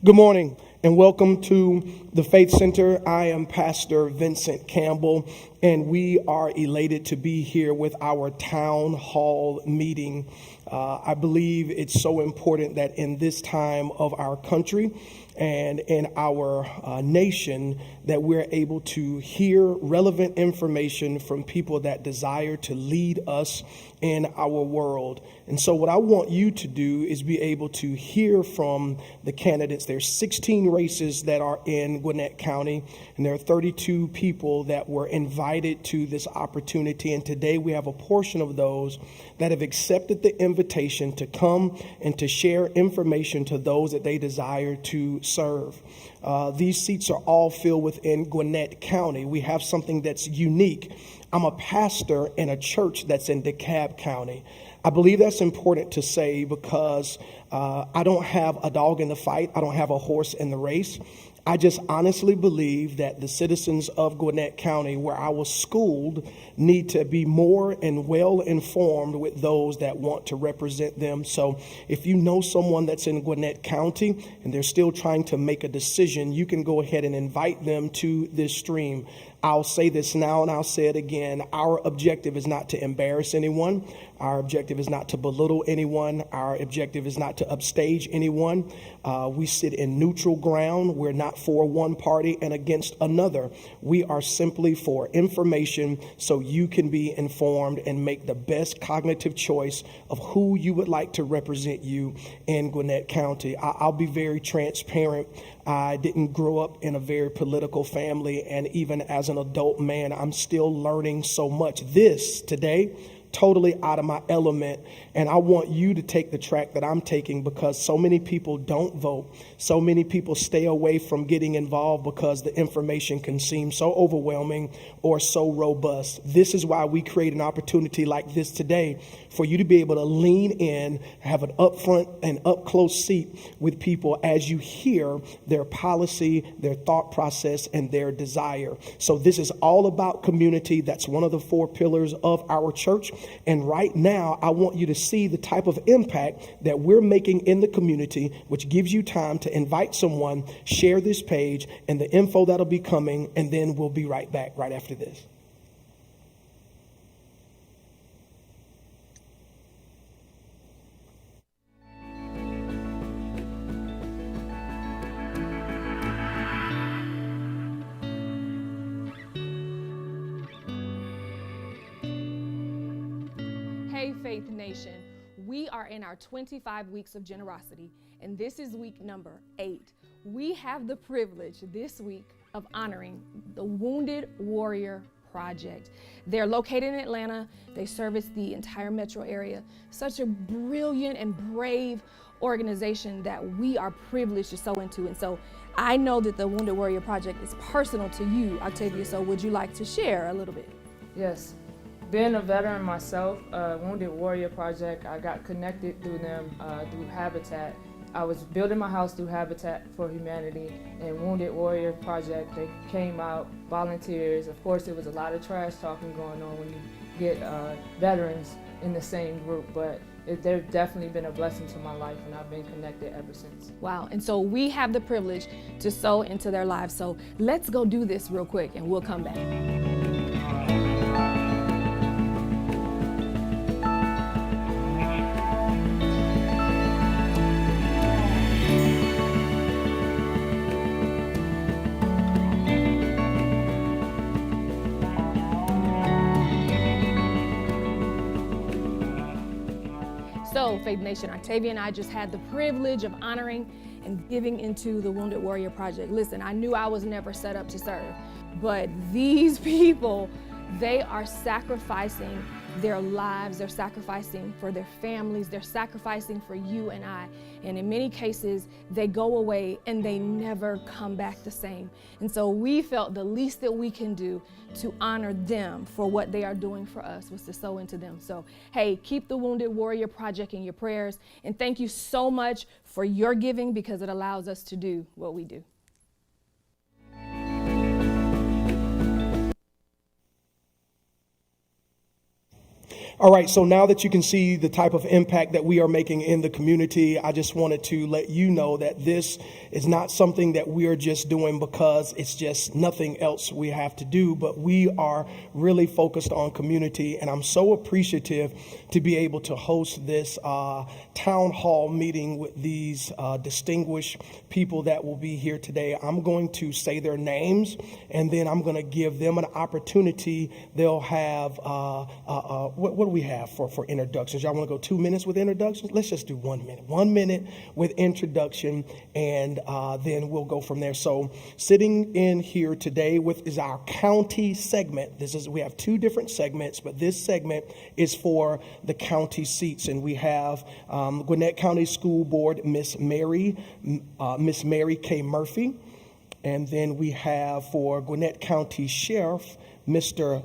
Good morning and welcome to the Faith Center. I am Pastor Vincent Campbell, and we are elated to be here with our Town Hall meeting. I believe it's so important that in this time of our country and in our nation that we're able to hear relevant information from people that desire to lead us in our world. And so what I want you to do is be able to hear from the candidates. There's 16 races that are in Gwinnett County, and there are 32 people that were invited to this opportunity. And today we have a portion of those that have accepted the invitation to come and to share information to those that they desire to serve. These seats are all filled within Gwinnett County. We have something that's unique. I'm a pastor in a church that's in DeKalb County. I believe that's important to say because I don't have a dog in the fight. I don't have a horse in the race. I just honestly believe that the citizens of Gwinnett County, where I was schooled, need to be more and well informed with those that want to represent them. So if you know someone that's in Gwinnett County and they're still trying to make a decision, you can go ahead and invite them to this stream. I'll say this now and I'll say it again. Our objective is not to embarrass anyone. Our objective is not to belittle anyone. Our objective is not to upstage anyone. We sit in neutral ground. We're not for one party and against another. We are simply for information so you can be informed and make the best cognitive choice of who you would like to represent you in Gwinnett County. I'll be very transparent. I didn't grow up in a very political family, and even as an adult man, I'm still learning so much. This today, totally out of my element, and I want you to take the track that I'm taking because so many people don't vote. So many people stay away from getting involved because the information can seem so overwhelming or so robust. This is why we create an opportunity like this today for you to be able to lean in, have an upfront and up close seat with people as you hear their policy, their thought process, and their desire. So this is all about community. That's one of the 4 pillars of our church. And right now, I want you to see the type of impact that we're making in the community, which gives you time to invite someone, share this page and the info that'll be coming, and then we'll be right back right after this. Hey, Faith Nation. We are in our 25 weeks of generosity, and this is week number 8. We have the privilege this week of honoring the Wounded Warrior Project. They're located in Atlanta. They service the entire metro area. Such a brilliant and brave organization that we are privileged to sow into. And so I know that the Wounded Warrior Project is personal to you, Octavia. So would you like to share a little bit? Yes. Being a veteran myself, Wounded Warrior Project, I got connected through them through Habitat. I was building my house through Habitat for Humanity, and Wounded Warrior Project, they came out, volunteers. Of course, there was a lot of trash talking going on when you get veterans in the same group, but they've definitely been a blessing to my life, and I've been connected ever since. Wow, and so we have the privilege to sow into their lives. So let's go do this real quick, and we'll come back. So, Faith Nation, Octavia and I just had the privilege of honoring and giving into the Wounded Warrior Project. Listen, I knew I was never set up to serve, but these people, they are sacrificing their lives, they're sacrificing for their families, they're sacrificing for you and I. And in many cases, they go away and they never come back the same. And so we felt the least that we can do to honor them for what they are doing for us was to sow into them. So, hey, keep the Wounded Warrior Project in your prayers. And thank you so much for your giving because it allows us to do what we do. All right, so now that you can see the type of impact that we are making in the community, I just wanted to let you know that this is not something that we are just doing because it's just nothing else we have to do, but we are really focused on community, and I'm so appreciative to be able to host this town hall meeting with these distinguished people that will be here today. I'm going to say their names, and then I'm going to give them an opportunity. They'll have, what do we have for introductions? Y'all want to go 2 minutes with introductions? Let's just do 1 minute. 1 minute with introduction, and then we'll go from there. So sitting in here today is our county segment. We have 2 different segments, but this segment is for the county seats, and we have Gwinnett County School Board, Miss Mary K. Murphy, and then we have for Gwinnett County Sheriff, Mr.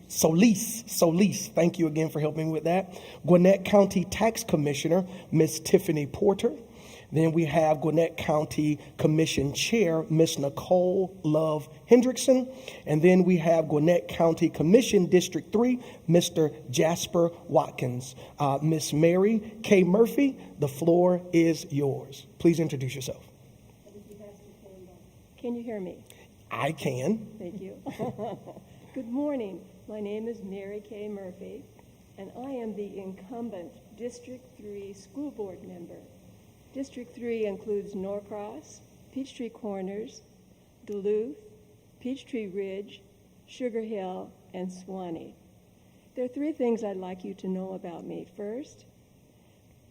Solis. Thank you again for helping with that. Gwinnett County Tax Commissioner, Miss Tiffany Porter. Then we have Gwinnett County Commission Chair, Miss Nicole Love Hendrickson. And then we have Gwinnett County Commission District 3, Mr. Jasper Watkins. Miss Mary K. Murphy, the floor is yours. Please introduce yourself. Can you hear me? I can. Thank you. Good morning. My name is Mary K. Murphy, and I am the incumbent District 3 School Board member. District 3 includes Norcross, Peachtree Corners, Duluth, Peachtree Ridge, Sugar Hill, and Swanee. There are 3 things I'd like you to know about me. First,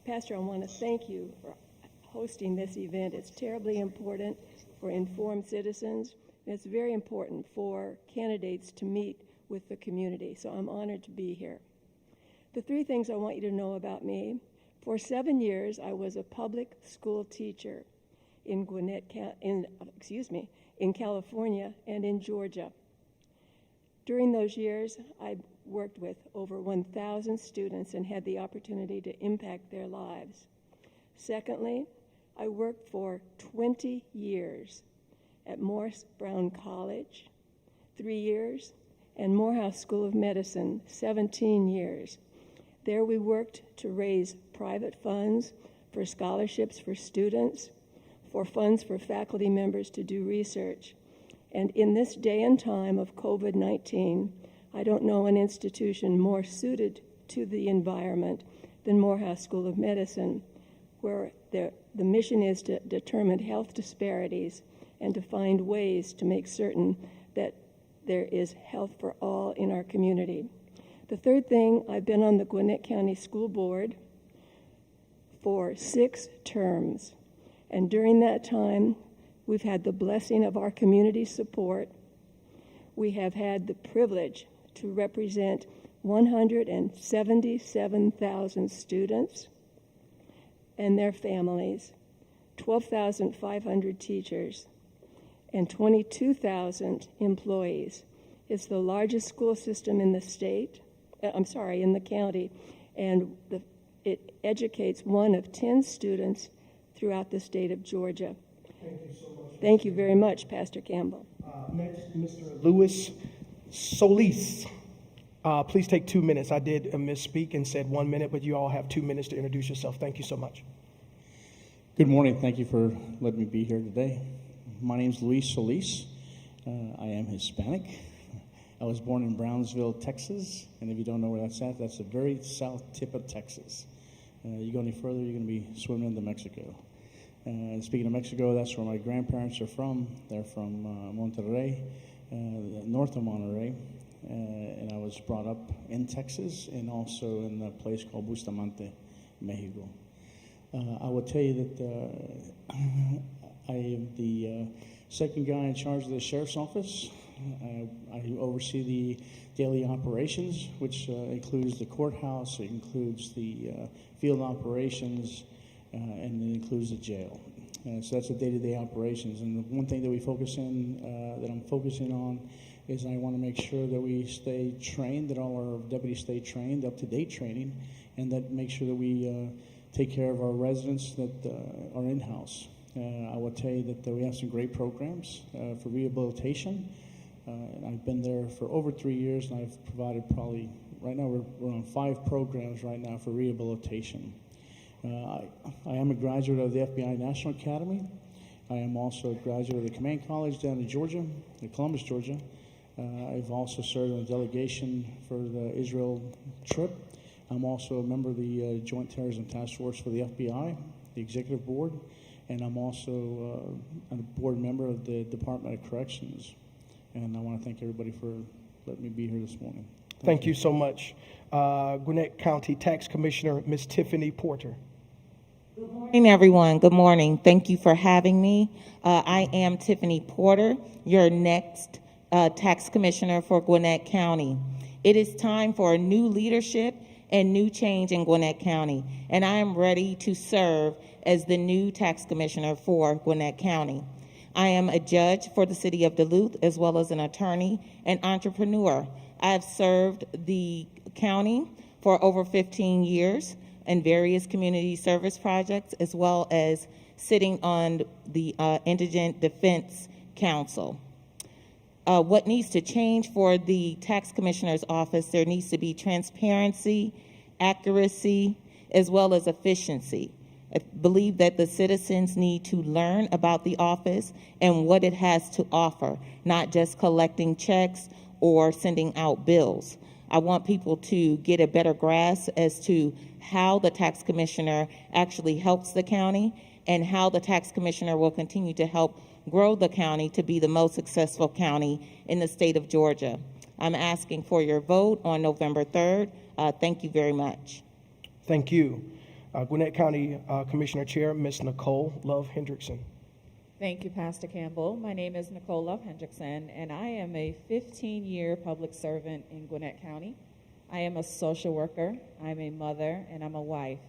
Pastor, I want to thank you for hosting this event. It's terribly important for informed citizens, and it's very important for candidates to meet with the community, so I'm honored to be here. The 3 things I want you to know about me: for 7 years, I was a public school teacher in California and in Georgia. During those years, I worked with over 1,000 students and had the opportunity to impact their lives. Secondly, I worked for 20 years at Morris Brown College, 3 years, and Morehouse School of Medicine, 17 years. There we worked to raise private funds for scholarships for students, for funds for faculty members to do research. And in this day and time of COVID-19, I don't know an institution more suited to the environment than Morehouse School of Medicine, where the mission is to determine health disparities and to find ways to make certain that there is health for all in our community. The third thing, I've been on the Gwinnett County School Board for 6 terms. And during that time, we've had the blessing of our community support. We have had the privilege to represent 177,000 students and their families, 12,500 teachers, and 22,000 employees. It's the largest school system in the state, in the county, and it educates 1 of 10 students throughout the state of Georgia. Thank you so much. Thank you very much, Pastor Campbell. Next, Mr. Louis Solis. Please take 2 minutes. I did misspeak and said 1 minute, but you all have 2 minutes to introduce yourself. Thank you so much. Good morning. Thank you for letting me be here today. My name is Luis Solis. I am Hispanic. I was born in Brownsville, Texas, and if you don't know where that's at, that's the very south tip of Texas. You go any further, you're going to be swimming into Mexico. Speaking of Mexico, that's where my grandparents are from. They're from Monterrey, north of Monterrey, and I was brought up in Texas and also in a place called Bustamante, Mexico. I will tell you that I am the second guy in charge of the sheriff's office. I oversee the daily operations, which includes the courthouse, it includes the field operations, and it includes the jail. So that's the day-to-day operations. And the one thing that we focus in, that I'm focusing on, is I want to make sure that we stay trained, that all our deputies stay trained, up-to-date training, and that make sure that we take care of our residents that are in-house. I will tell you that we have some great programs for rehabilitation. And I've been there for over 3 years, and I've provided probably, right now we're on 5 programs right now for rehabilitation. I am a graduate of the FBI National Academy. I am also a graduate of the Command College down in Georgia, in Columbus, Georgia. I've also served in a delegation for the Israel trip. I'm also a member of the Joint Terrorism Task Force for the FBI, the Executive Board, and I'm also a board member of the Department of Corrections. And I want to thank everybody for letting me be here this morning. Thank you so much. Gwinnett County Tax Commissioner, Ms. Tiffany Porter. Good morning, everyone. Good morning. Thank you for having me. I am Tiffany Porter, your next tax commissioner for Gwinnett County. It is time for a new leadership and new change in Gwinnett County, and I am ready to serve as the new tax commissioner for Gwinnett County. I am a judge for the city of Duluth, as well as an attorney and entrepreneur. I have served the county for over 15 years in various community service projects, as well as sitting on the Indigent Defense Council. What needs to change for the tax commissioner's office? There needs to be transparency, accuracy, as well as efficiency. I believe that the citizens need to learn about the office and what it has to offer, not just collecting checks or sending out bills. I want people to get a better grasp as to how the tax commissioner actually helps the county and how the tax commissioner will continue to help grow the county to be the most successful county in the state of Georgia. I'm asking for your vote on November 3rd. Thank you very much. Thank you. Gwinnett County Commissioner Chair, Ms. Nicole Love Hendrickson. Thank you, Pastor Campbell. My name is Nicole Love Hendrickson, and I am a 15-year public servant in Gwinnett County. I am a social worker, I'm a mother, and I'm a wife.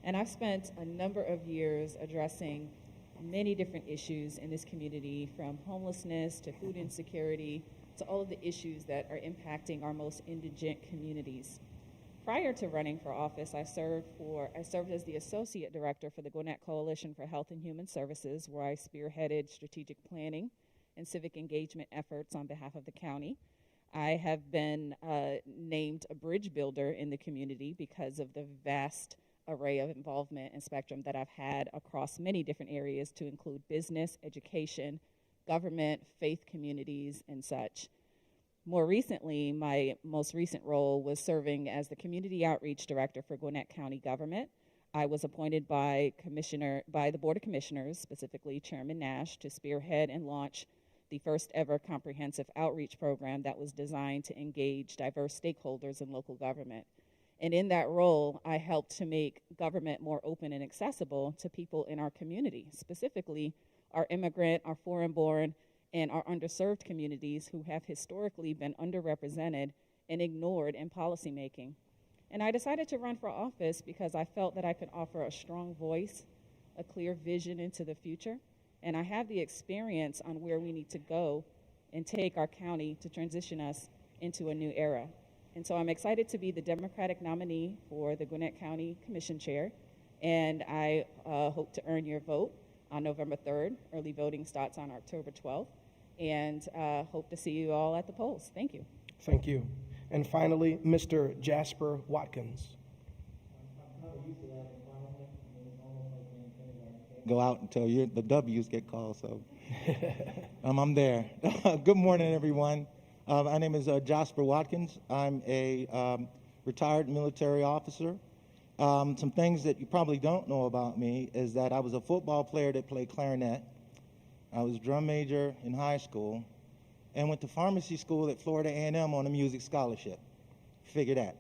And I've spent a number of years addressing many different issues in this community, from homelessness to food insecurity to all of the issues that are impacting our most indigent communities. Prior to running for office, I served as the Associate Director for the Gwinnett Coalition for Health and Human Services, where I spearheaded strategic planning and civic engagement efforts on behalf of the county. I have been named a bridge builder in the community because of the vast array of involvement and spectrum that I've had across many different areas, to include business, education, government, faith communities, and such. More recently, my most recent role was serving as the Community Outreach Director for Gwinnett County Government. I was appointed by the Board of Commissioners, specifically Chairman Nash, to spearhead and launch the first ever comprehensive outreach program that was designed to engage diverse stakeholders in local government. And in that role, I helped to make government more open and accessible to people in our community, specifically our immigrant, our foreign-born, and our underserved communities who have historically been underrepresented and ignored in policymaking. And I decided to run for office because I felt that I could offer a strong voice, a clear vision into the future, and I have the experience on where we need to go and take our county to transition us into a new era. And so I'm excited to be the Democratic nominee for the Gwinnett County Commission Chair, and I hope to earn your vote on November 3rd. Early voting starts on October 12th, and hope to see you all at the polls. Thank you. Thank you. And finally, Mr. Jasper Watkins. Go out until the W's get called, so I'm there. Good morning, everyone. My name is Jasper Watkins. I'm a retired military officer. Some things that you probably don't know about me is that I was a football player that played clarinet. I was a drum major in high school and went to pharmacy school at Florida A&M on a music scholarship. Figure that.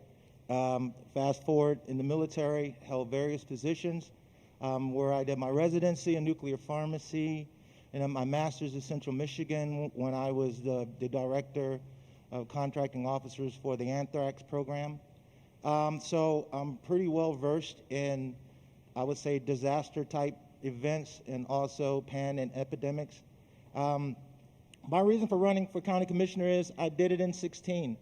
Fast forward in the military, held various positions where I did my residency in nuclear pharmacy and then my master's in Central Michigan when I was the director of contracting officers for the anthrax program. So I'm pretty well versed in, I would say, disaster type events and also and epidemics. My reason for running for county commissioner is I did it in 16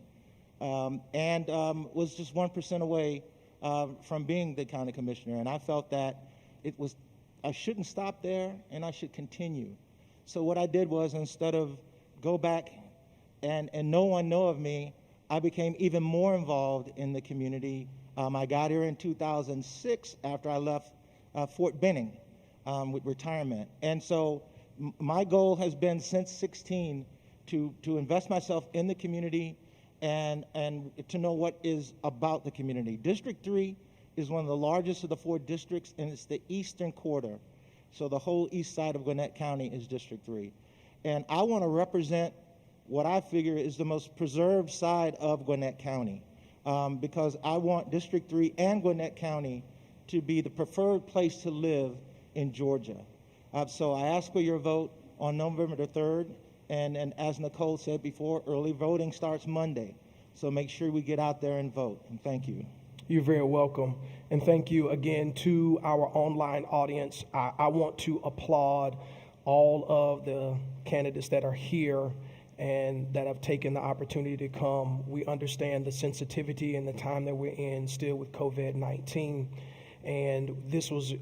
and was just 1% away from being the county commissioner. And I felt that I shouldn't stop there and I should continue. So what I did was, instead of go back and no one know of me, I became even more involved in the community. I got here in 2006 after I left Fort Benning with retirement. And so my goal has been since 16 to invest myself in the community and to know what is about the community. District 3 is one of the largest of the 4 districts, and it's the eastern quarter. So the whole east side of Gwinnett County is District 3. And I want to represent what I figure is the most preserved side of Gwinnett County, because I want District 3 and Gwinnett County to be the preferred place to live in Georgia. So I ask for your vote on November the 3rd, and as Nicole said before, early voting starts Monday. So make sure we get out there and vote, and thank you. You're very welcome. And thank you again to our online audience. I want to applaud all of the candidates that are here and that have taken the opportunity to come. We understand the sensitivity and the time that we're in still with COVID-19. And this was,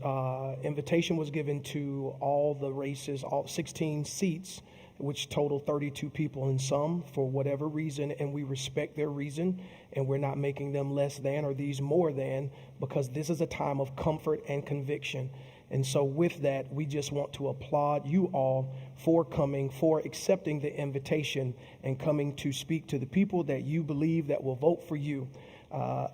invitation was given to all the races, all 16 seats, which total 32 people in some for whatever reason, and we respect their reason, and we're not making them less than or these more than, because this is a time of comfort and conviction. And so with that, we just want to applaud you all for coming, for accepting the invitation and coming to speak to the people that you believe that will vote for you.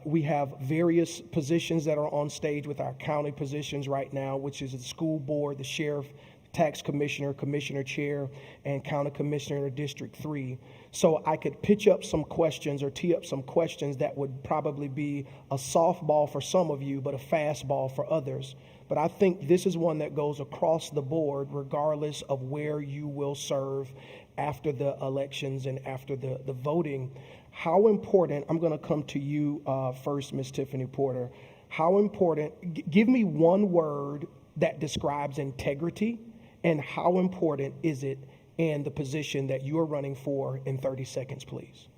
We have various positions that are on stage with our county positions right now, which is the school board, the sheriff, tax commissioner, commissioner chair, and county commissioner of District 3. So I could pitch up some questions or tee up some questions that would probably be a softball for some of you, but a fastball for others. But I think this is one that goes across the board, regardless of where you will serve after the elections and after the voting. How important, I'm going to come to you first, Ms. Tiffany Porter. How important, give me one word that describes integrity, and how important is it in the position that you are running for in 30 seconds, please?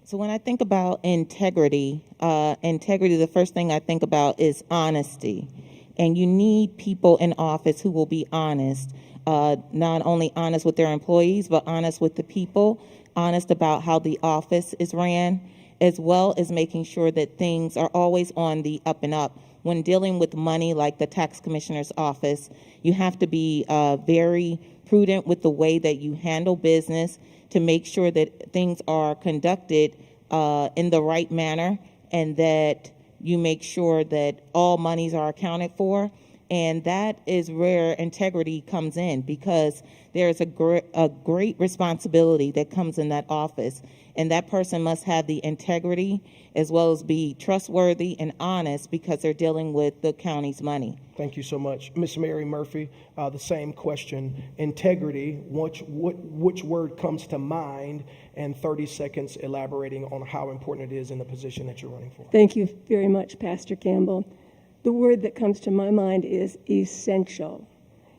So when I think about integrity, the first thing I think about is honesty. And you need people in office who will be honest, not only honest with their employees, but honest with the people, honest about how the office is ran, as well as making sure that things are always on the up and up. When dealing with money like the tax commissioner's office, you have to be very prudent with the way that you handle business to make sure that things are conducted in the right manner, and that you make sure that all monies are accounted for. And that is where integrity comes in, because there's a great responsibility that comes in that office. And that person must have the integrity as well as be trustworthy and honest, because they're dealing with the county's money. Thank you so much. Ms. Mary Murphy, the same question. Integrity, which word comes to mind, and 30 seconds elaborating on how important it is in the position that you're running for. Thank you very much, Pastor Campbell. The word that comes to my mind is essential.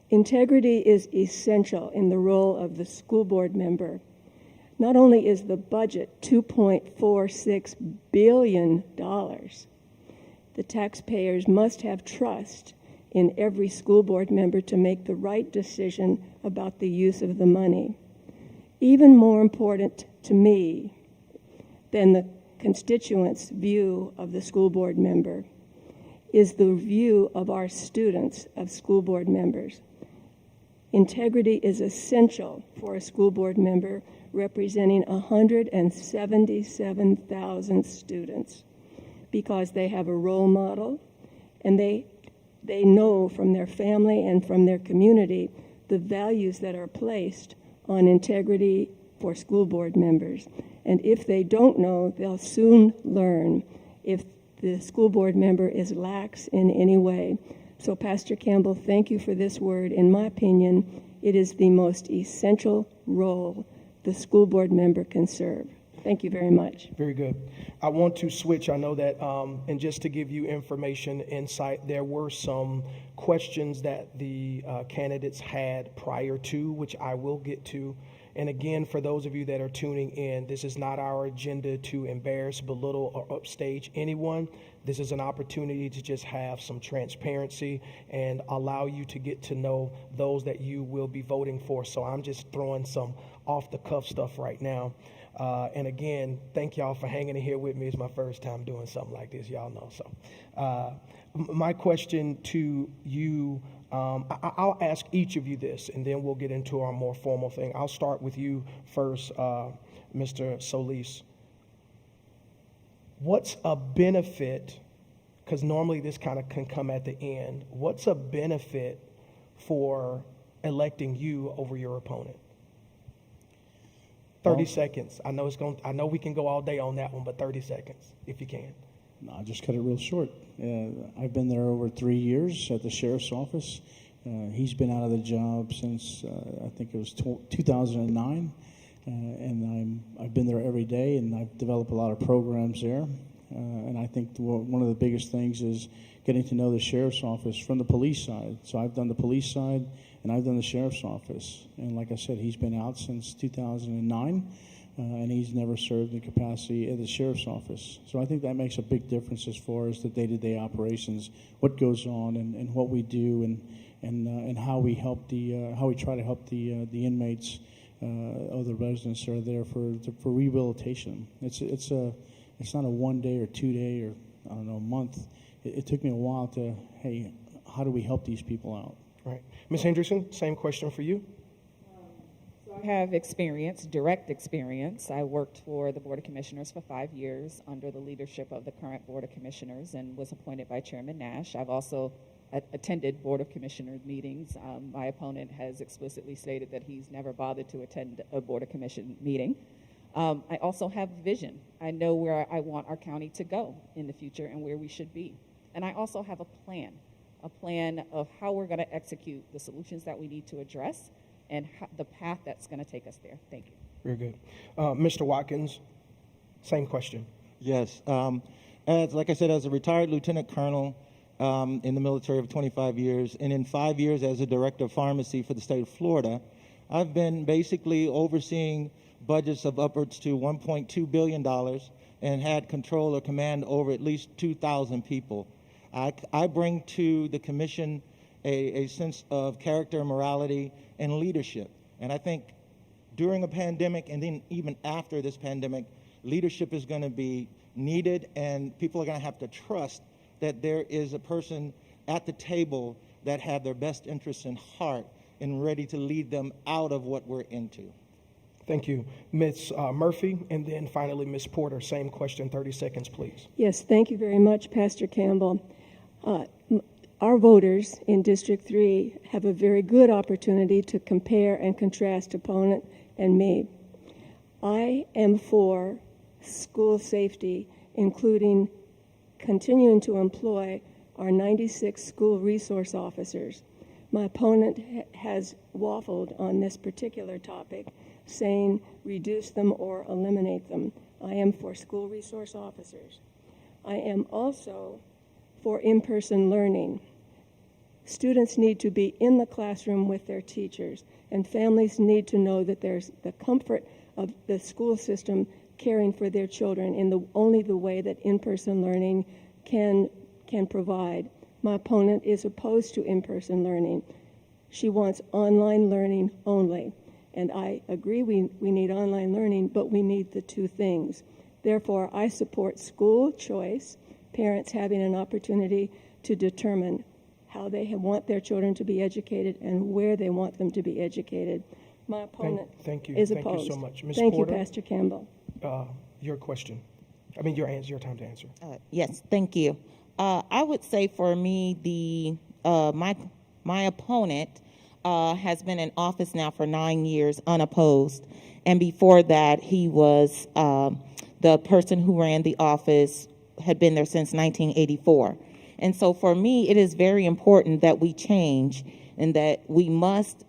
Integrity is essential in the role of the school board member. Not only is the budget $2.46 billion, the taxpayers must have trust in every school board member to make the right decision about the use of the money. Even more important to me than the constituents' view of the school board member is the view of our students of school board members. Integrity is essential for a school board member representing 177,000 students, because they have a role model, and they know from their family and from their community the values that are placed on integrity for school board members. And if they don't know, they'll soon learn if the school board member is lax in any way. So, Pastor Campbell, thank you for this word. In my opinion, it is the most essential role the school board member can serve. Thank you very much. Very good. I want to switch. I know that, and just to give you information, insight, there were some questions that the candidates had prior to, which I will get to. And again, for those of you that are tuning in, this is not our agenda to embarrass, belittle, or upstage anyone. This is an opportunity to just have some transparency and allow you to get to know those that you will be voting for. So I'm just throwing some off the cuff stuff right now. And again, thank y'all for hanging in here with me. It's my first time doing something like this, y'all know. So my question to you, I'll ask each of you this, and then we'll get into our more formal thing. I'll start with you first, Mr. Solis. What's a benefit, because normally this kind of can come at the end, what's a benefit for electing you over your opponent? 30 seconds. I know we can go all day on that one, but 30 seconds, if you can. No, I'll just cut it real short. I've been there over 3 years at the sheriff's office. He's been out of the job since, I think it was 2009. And I've been there every day, and I've developed a lot of programs there. And I think one of the biggest things is getting to know the sheriff's office from the police side. So I've done the police side, and I've done the sheriff's office. And like I said, he's been out since 2009, and he's never served in capacity at the sheriff's office. So I think that makes a big difference as far as the day-to-day operations, what goes on, and what we do, and how we help how we try to help the inmates. Of the residents that are there for rehabilitation. It's not a 1 day or 2 day or I don't know, a month. It took me a while to, hey, how do we help these people out? Right. Ms. Hendrickson, same question for you. So I have experience, direct experience. I worked for the Board of Commissioners for 5 years under the leadership of the current Board of Commissioners and was appointed by Chairman Nash. I've also attended Board of Commissioners meetings. My opponent has explicitly stated that he's never bothered to attend a Board of Commission meeting. I also have vision. I know where I want our county to go in the future and where we should be. And I also have a plan of how we're going to execute the solutions that we need to address and the path that's going to take us there. Thank you. Very good. Mr. Watkins, same question. Yes. Like I said, as a retired lieutenant colonel, in the military of 25 years, and in 5 years as a director of pharmacy for the state of Florida, I've been basically overseeing budgets of upwards to $1.2 billion and had control or command over at least 2,000 people. I bring to the commission a sense of character and morality and leadership. And I think during a pandemic and then even after this pandemic, leadership is going to be needed, and people are going to have to trust that there is a person at the table that had their best interests in heart and ready to lead them out of what we're into. Thank you. Ms. Murphy, and then finally Ms. Porter. Same question, 30 seconds, please. Yes, thank you very much, Pastor Campbell. Our voters in District 3 have a very good opportunity to compare and contrast opponent and me. I am for school safety, including continuing to employ our 96 school resource officers. My opponent has waffled on this particular topic, saying reduce them or eliminate them. I am for school resource officers. I am also for in-person learning. Students need to be in the classroom with their teachers, and families need to know that there's the comfort of the school system caring for their children in only the way that in-person learning can provide. My opponent is opposed to in-person learning. She wants online learning only. And I agree we need online learning, but we need the two things. Therefore, I support school choice, parents having an opportunity to determine how they want their children to be educated and where they want them to be educated. My opponent Thank you. is Thank opposed. you so much. Ms. Thank Porter, you, Pastor Campbell. Your question. I mean, your time to answer. Yes, thank you. I would say for me, my opponent has been in office now for 9 years unopposed, and before that, he was the person who ran the office had been there since 1984. And so for me, it is very important that we change and that we must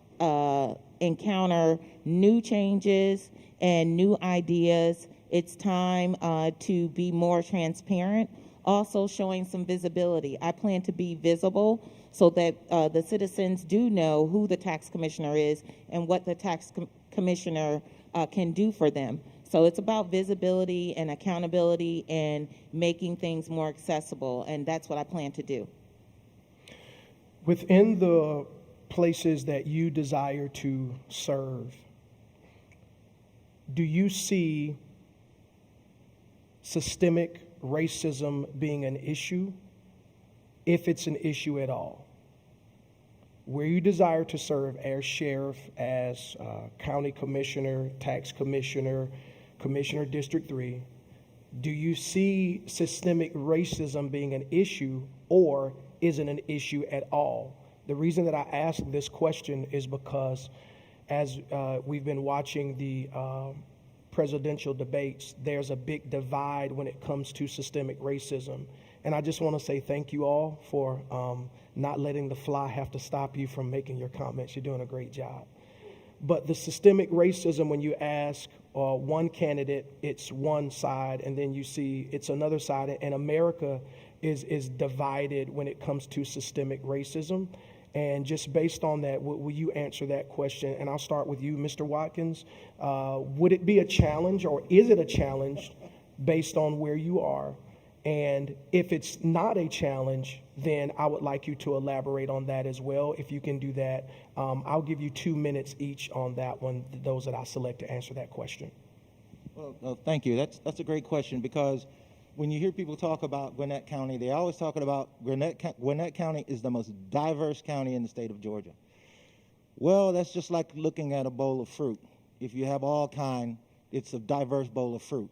encounter new changes and new ideas. It's time to be more transparent, also showing some visibility. I plan to be visible so that the citizens do know who the tax commissioner is and what the tax commissioner can do for them. So it's about visibility and accountability and making things more accessible, and that's what I plan to do. Within the places that you desire to serve, do you see systemic racism being an issue, if it's an issue at all? Where you desire to serve as sheriff, as county commissioner, tax commissioner, commissioner District 3, do you see systemic racism being an issue, or isn't an issue at all? The reason that I ask this question is because as we've been watching the presidential debates, there's a big divide when it comes to systemic racism. And I just want to say thank you all for not letting the fly have to stop you from making your comments. You're doing a great job. But the systemic racism, when you ask one candidate, it's one side, and then you see it's another side. And America is divided when it comes to systemic racism. And just based on that, will you answer that question? And I'll start with you, Mr. Watkins. Would it be a challenge, or is it a challenge based on where you are? And if it's not a challenge, then I would like you to elaborate on that as well. If you can do that, I'll give you 2 minutes each on that one, those that I select to answer that question. Well, thank you. That's a great question, because when you hear people talk about Gwinnett County, they're always talking about Gwinnett County is the most diverse county in the state of Georgia. Well, that's just like looking at a bowl of fruit. If you have all kind, it's a diverse bowl of fruit.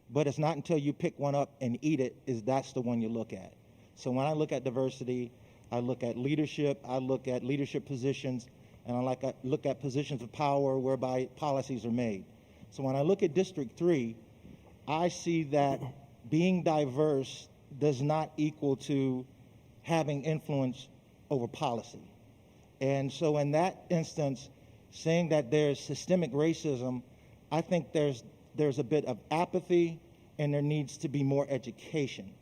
But it's not until you pick one up and eat it that's the one you look at. So when I look at diversity, I look at leadership, I look at leadership positions, and I look at positions of power whereby policies are made. So when I look at District 3, I see that being diverse does not equal to having influence over policy. And so in that instance, saying that there's systemic racism, I think there's a bit of apathy, and there needs to be more education.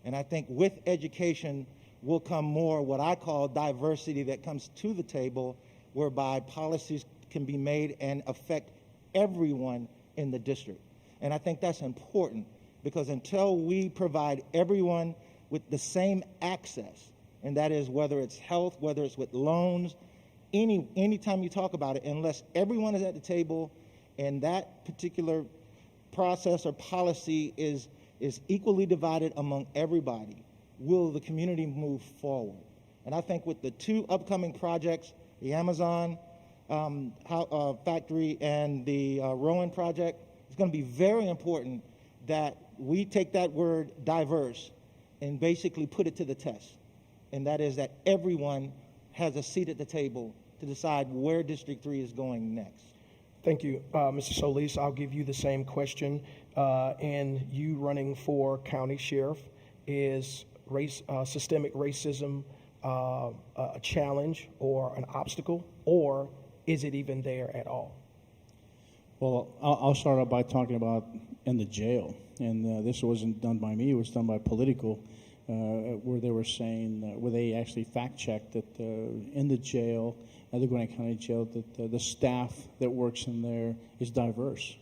And I think with education will come more what I call diversity that comes to the table, whereby policies can be made and affect everyone in the district. And I think that's important, because until we provide everyone with the same access, and that is whether it's health, whether it's with loans, anytime you talk about it, unless everyone is at the table and that particular process or policy is equally divided among everybody, will the community move forward? And I think with the two upcoming projects, the Amazon factory and the Rowan project, it's going to be very important that we take that word diverse and basically put it to the test. And that is that everyone has a seat at the table to decide where District 3 is going next. Thank you, Mr. Solis. I'll give you the same question. And you running for county sheriff, is systemic racism a challenge or an obstacle, or is it even there at all? Well, I'll start out by talking about in the jail. And this wasn't done by me, it was done by Political, where they were saying, where they actually fact-checked that in the jail, the Gwinnett County Jail, that the staff that works in there is diverse.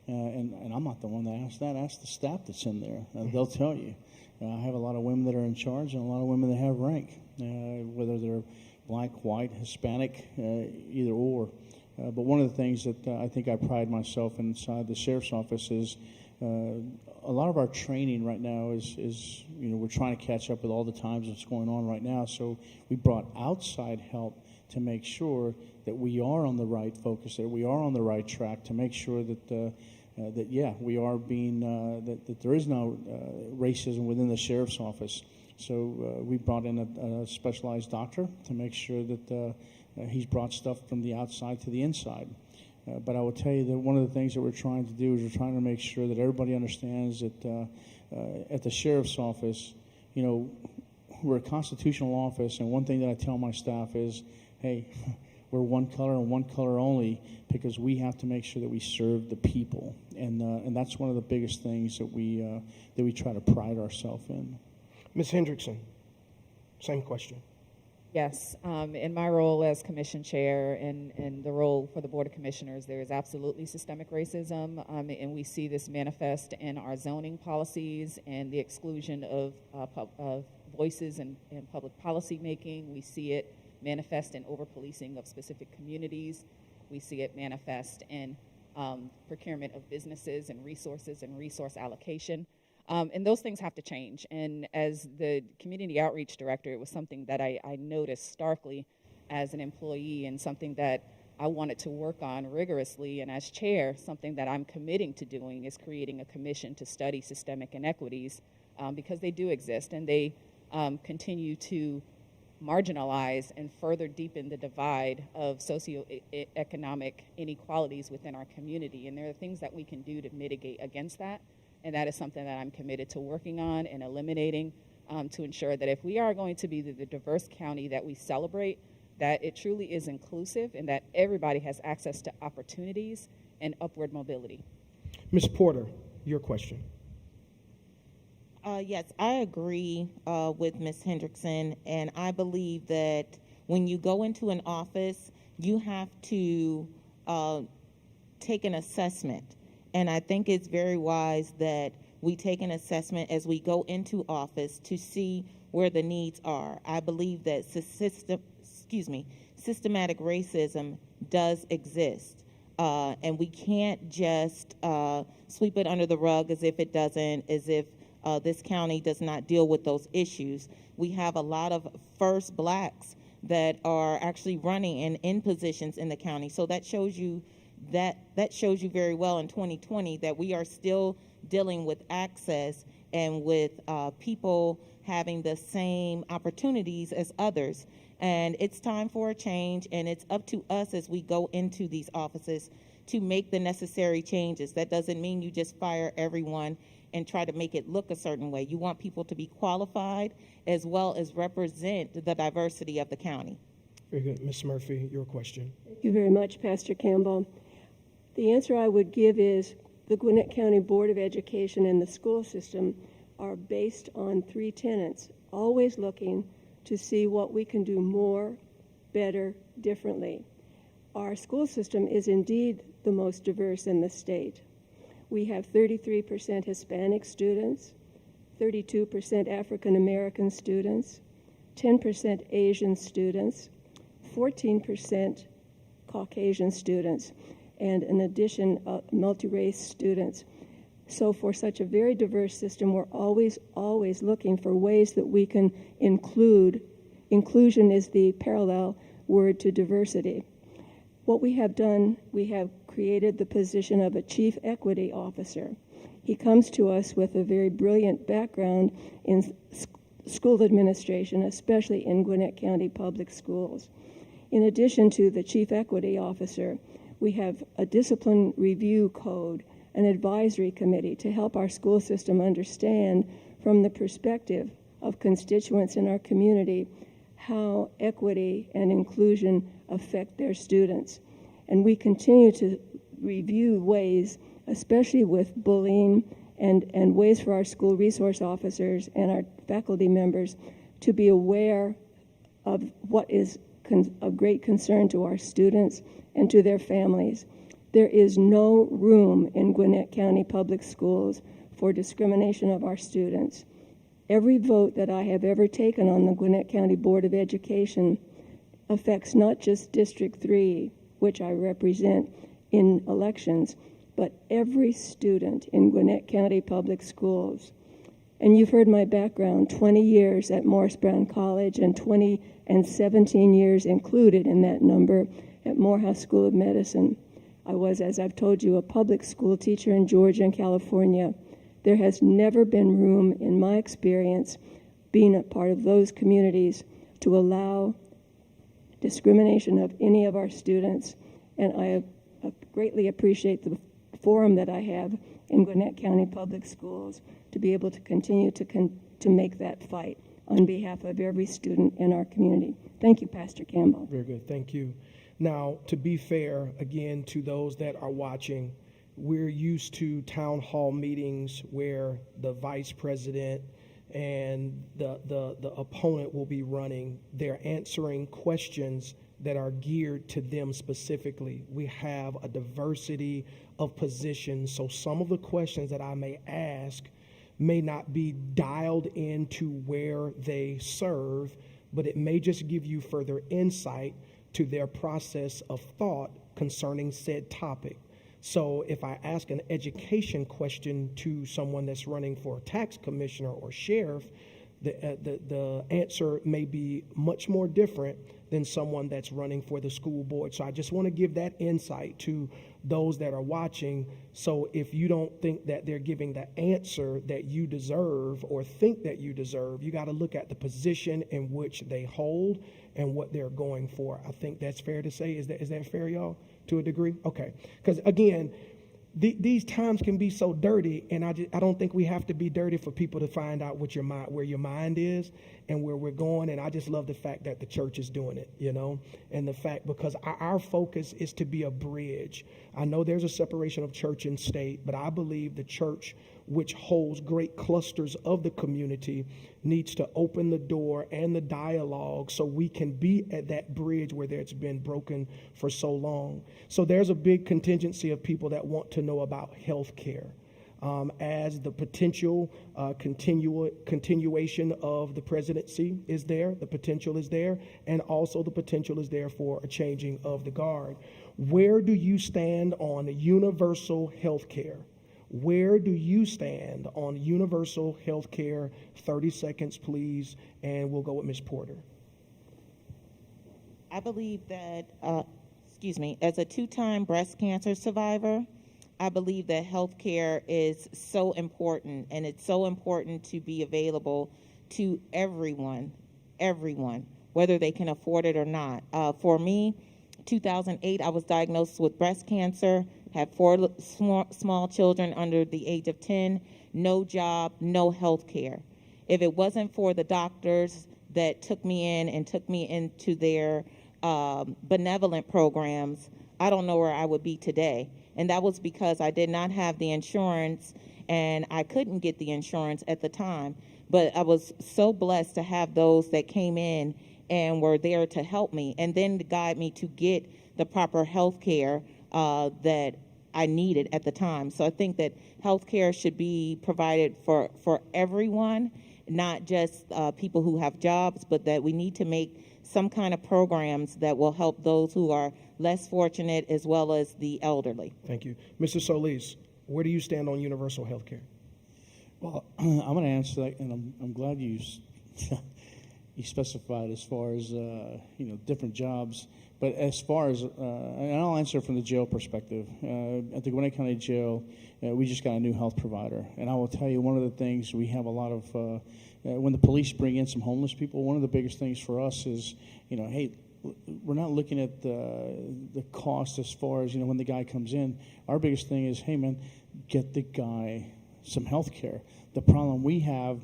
And I'm not the one that asked that. Ask the staff that's in there. They'll tell you. I have a lot of women that are in charge and a lot of women that have rank, whether they're black, white, Hispanic, either or. But one of the things that I think I pride myself inside the sheriff's office is a lot of our training right now is we're trying to catch up with all the times that's going on right now. So we brought outside help to make sure that we are on the right focus, that we are on the right track, to make sure that we are being that there is no racism within the sheriff's office. So we brought in a specialized doctor to make sure that he's brought stuff from the outside to the inside. But I will tell you that one of the things that we're trying to do is we're trying to make sure that everybody understands that at the sheriff's office, we're a constitutional office, and one thing that I tell my staff is, hey, we're one color and one color only, because we have to make sure that we serve the people, and that's one of the biggest things that we try to pride ourselves in. Ms. Hendrickson, same question. Yes, in my role as commission chair and the role for the Board of Commissioners, there is absolutely systemic racism, and we see this manifest in our zoning policies and the exclusion of voices in public policy making. We see it manifest in over-policing of specific communities. We see it manifest in procurement of businesses and resources and resource allocation. And those things have to change. And as the community outreach director, it was something that I noticed starkly as an employee, and something that I wanted to work on rigorously. And as chair, something that I'm committing to doing is creating a commission to study systemic inequities, because they do exist, and they continue to marginalize and further deepen the divide of socioeconomic inequalities within our community. And there are things that we can do to mitigate against that. And that is something that I'm committed to working on and eliminating, to ensure that if we are going to be the diverse county that we celebrate, that it truly is inclusive and that everybody has access to opportunities and upward mobility. Ms. Porter, your question. Yes, I agree with Ms. Hendrickson, and I believe that when you go into an office, you have to take an assessment. And I think it's very wise that we take an assessment as we go into office to see where the needs are. I believe that systematic racism does exist. And we can't just sweep it under the rug as if it doesn't, as if this county does not deal with those issues. We have a lot of first blacks that are actually running and in positions in the county. So that shows you very well in 2020 that we are still dealing with access and with people having the same opportunities as others. And it's time for a change, and it's up to us as we go into these offices to make the necessary changes. That doesn't mean you just fire everyone and try to make it look a certain way. You want people to be qualified as well as represent the diversity of the county. Very good. Ms. Murphy, your question. Thank you very much, Pastor Campbell. The answer I would give is the Gwinnett County Board of Education and the school system are based on three tenets, always looking to see what we can do more, better, differently. Our school system is indeed the most diverse in the state. We have 33% Hispanic students, 32% African American students, 10% Asian students, 14% Caucasian students, and in addition, multi-race students. So for such a very diverse system, we're always looking for ways that we can include. Inclusion is the parallel word to diversity. What we have done, we have created the position of a chief equity officer. He comes to us with a very brilliant background in school administration, especially in Gwinnett County Public Schools. In addition to the chief equity officer, we have a discipline review code, an advisory committee to help our school system understand from the perspective of constituents in our community how equity and inclusion affect their students. And we continue to review ways, especially with bullying, and ways for our school resource officers and our faculty members to be aware of what is of great concern to our students and to their families. There is no room in Gwinnett County Public Schools for discrimination of our students. Every vote that I have ever taken on the Gwinnett County Board of Education affects not just District 3, which I represent in elections, but every student in Gwinnett County Public Schools. And you've heard my background, 20 years at Morris Brown College and 17 years included in that number at Morehouse School of Medicine. I was, as I've told you, a public school teacher in Georgia and California. There has never been room, in my experience, being a part of those communities, to allow discrimination of any of our students. And I greatly appreciate the forum that I have in Gwinnett County Public Schools to be able to continue to make that fight on behalf of every student in our community. Thank you, Pastor Campbell. Very good. Thank you. Now, to be fair, again, to those that are watching, we're used to town hall meetings where the vice president and the opponent will be running. They're answering questions that are geared to them specifically. We have a diversity of positions, so some of the questions that I may ask may not be dialed into where they serve, but it may just give you further insight to their process of thought concerning said topic. So if I ask an education question to someone that's running for tax commissioner or sheriff, the answer may be much more different than someone that's running for the school board. So I just want to give that insight to those that are watching. So if you don't think that they're giving the answer that you deserve or think that you deserve, you got to look at the position in which they hold and what they're going for. I think that's fair to say. Is that fair, y'all, to a degree? Okay. Because again, these times can be so dirty, and I don't think we have to be dirty for people to find out where your mind is and where we're going. And I just love the fact that the church is doing it, and the fact, because our focus is to be a bridge. I know there's a separation of church and state, but I believe the church, which holds great clusters of the community, needs to open the door and the dialogue so we can be at that bridge where it's been broken for so long. So there's a big contingency of people that want to know about health care as the potential continuation of the presidency is there. The potential is there, and also the potential is there for a changing of the guard. Where do you stand on universal health care? Where do you stand on universal health care? 30 seconds, please, and we'll go with Ms. Porter. I believe that, as a 2-time breast cancer survivor, I believe that health care is so important, and it's so important to be available to everyone, whether they can afford it or not. For me, 2008, I was diagnosed with breast cancer, had 4 small children under the age of 10, no job, no health care. If it wasn't for the doctors that took me in and took me into their benevolent programs, I don't know where I would be today. And that was because I did not have the insurance, and I couldn't get the insurance at the time. But I was so blessed to have those that came in and were there to help me, and then to guide me to get the proper health care that I needed at the time. So I think that health care should be provided for everyone, not just people who have jobs, but that we need to make some kind of programs that will help those who are less fortunate as well as the elderly. Thank you. Mr. Solis, where do you stand on universal health care? Well, I'm going to answer that, and I'm glad you specified as far as different jobs. But as far as, and I'll answer from the jail perspective. At the Gwinnett County Jail, we just got a new health provider. And I will tell you, one of the things we have a lot of, when the police bring in some homeless people, one of the biggest things for us is, hey, we're not looking at the cost as far as, when the guy comes in. Our biggest thing is, hey, man, get the guy some health care. The problem we have,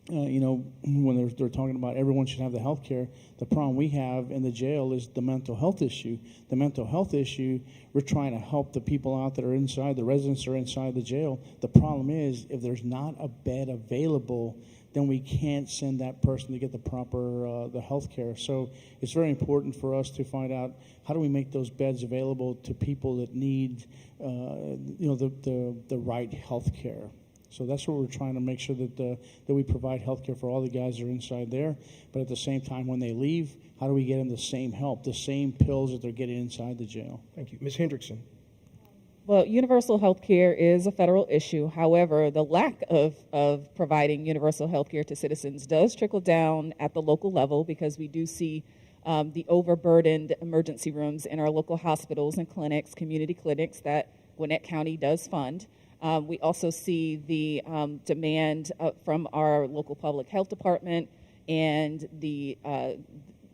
when they're talking about everyone should have the health care, the problem we have in the jail is the mental health issue. The mental health issue, we're trying to help the people out that are inside, the residents are inside the jail. The problem is, if there's not a bed available, then we can't send that person to get the proper the health care. So it's very important for us to find out how do we make those beds available to people that need the right health care. So that's what we're trying to make sure that we provide health care for all the guys that are inside there. But at the same time, when they leave, how do we get them the same help, the same pills that they're getting inside the jail? Thank you. Ms. Hendrickson. Well, universal health care is a federal issue. However, the lack of providing universal health care to citizens does trickle down at the local level, because we do see the overburdened emergency rooms in our local hospitals and clinics, community clinics that Gwinnett County does fund. We also see the demand from our local public health department and the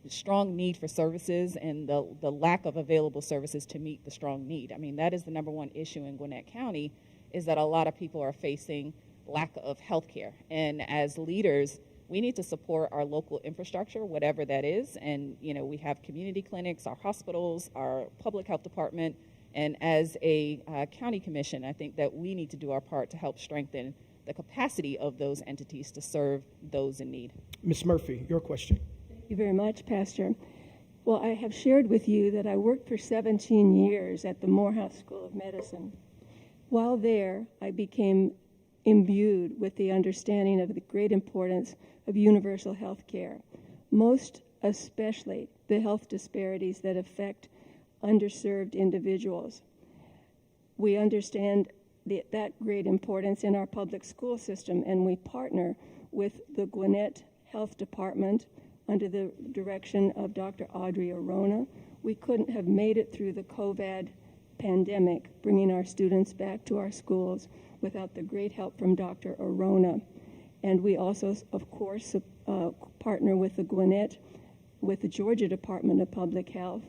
strong need for services and the lack of available services to meet the strong need. I mean, that is the number one issue in Gwinnett County, is that a lot of people are facing lack of health care. And as leaders, we need to support our local infrastructure, whatever that is. And, we have community clinics, our hospitals, our public health department. And as a county commission, I think that we need to do our part to help strengthen the capacity of those entities to serve those in need. Ms. Murphy, your question. Thank you very much, Pastor. Well, I have shared with you that I worked for 17 years at the Morehouse School of Medicine. While there, I became imbued with the understanding of the great importance of universal health care, most especially the health disparities that affect underserved individuals. We understand that great importance in our public school system, and we partner with the Gwinnett Health Department under the direction of Dr. Audrey Arona. We couldn't have made it through the COVID pandemic, bringing our students back to our schools, without the great help from Dr. Arona. And we also, of course, partner with the Gwinnett, with the Georgia Department of Public Health,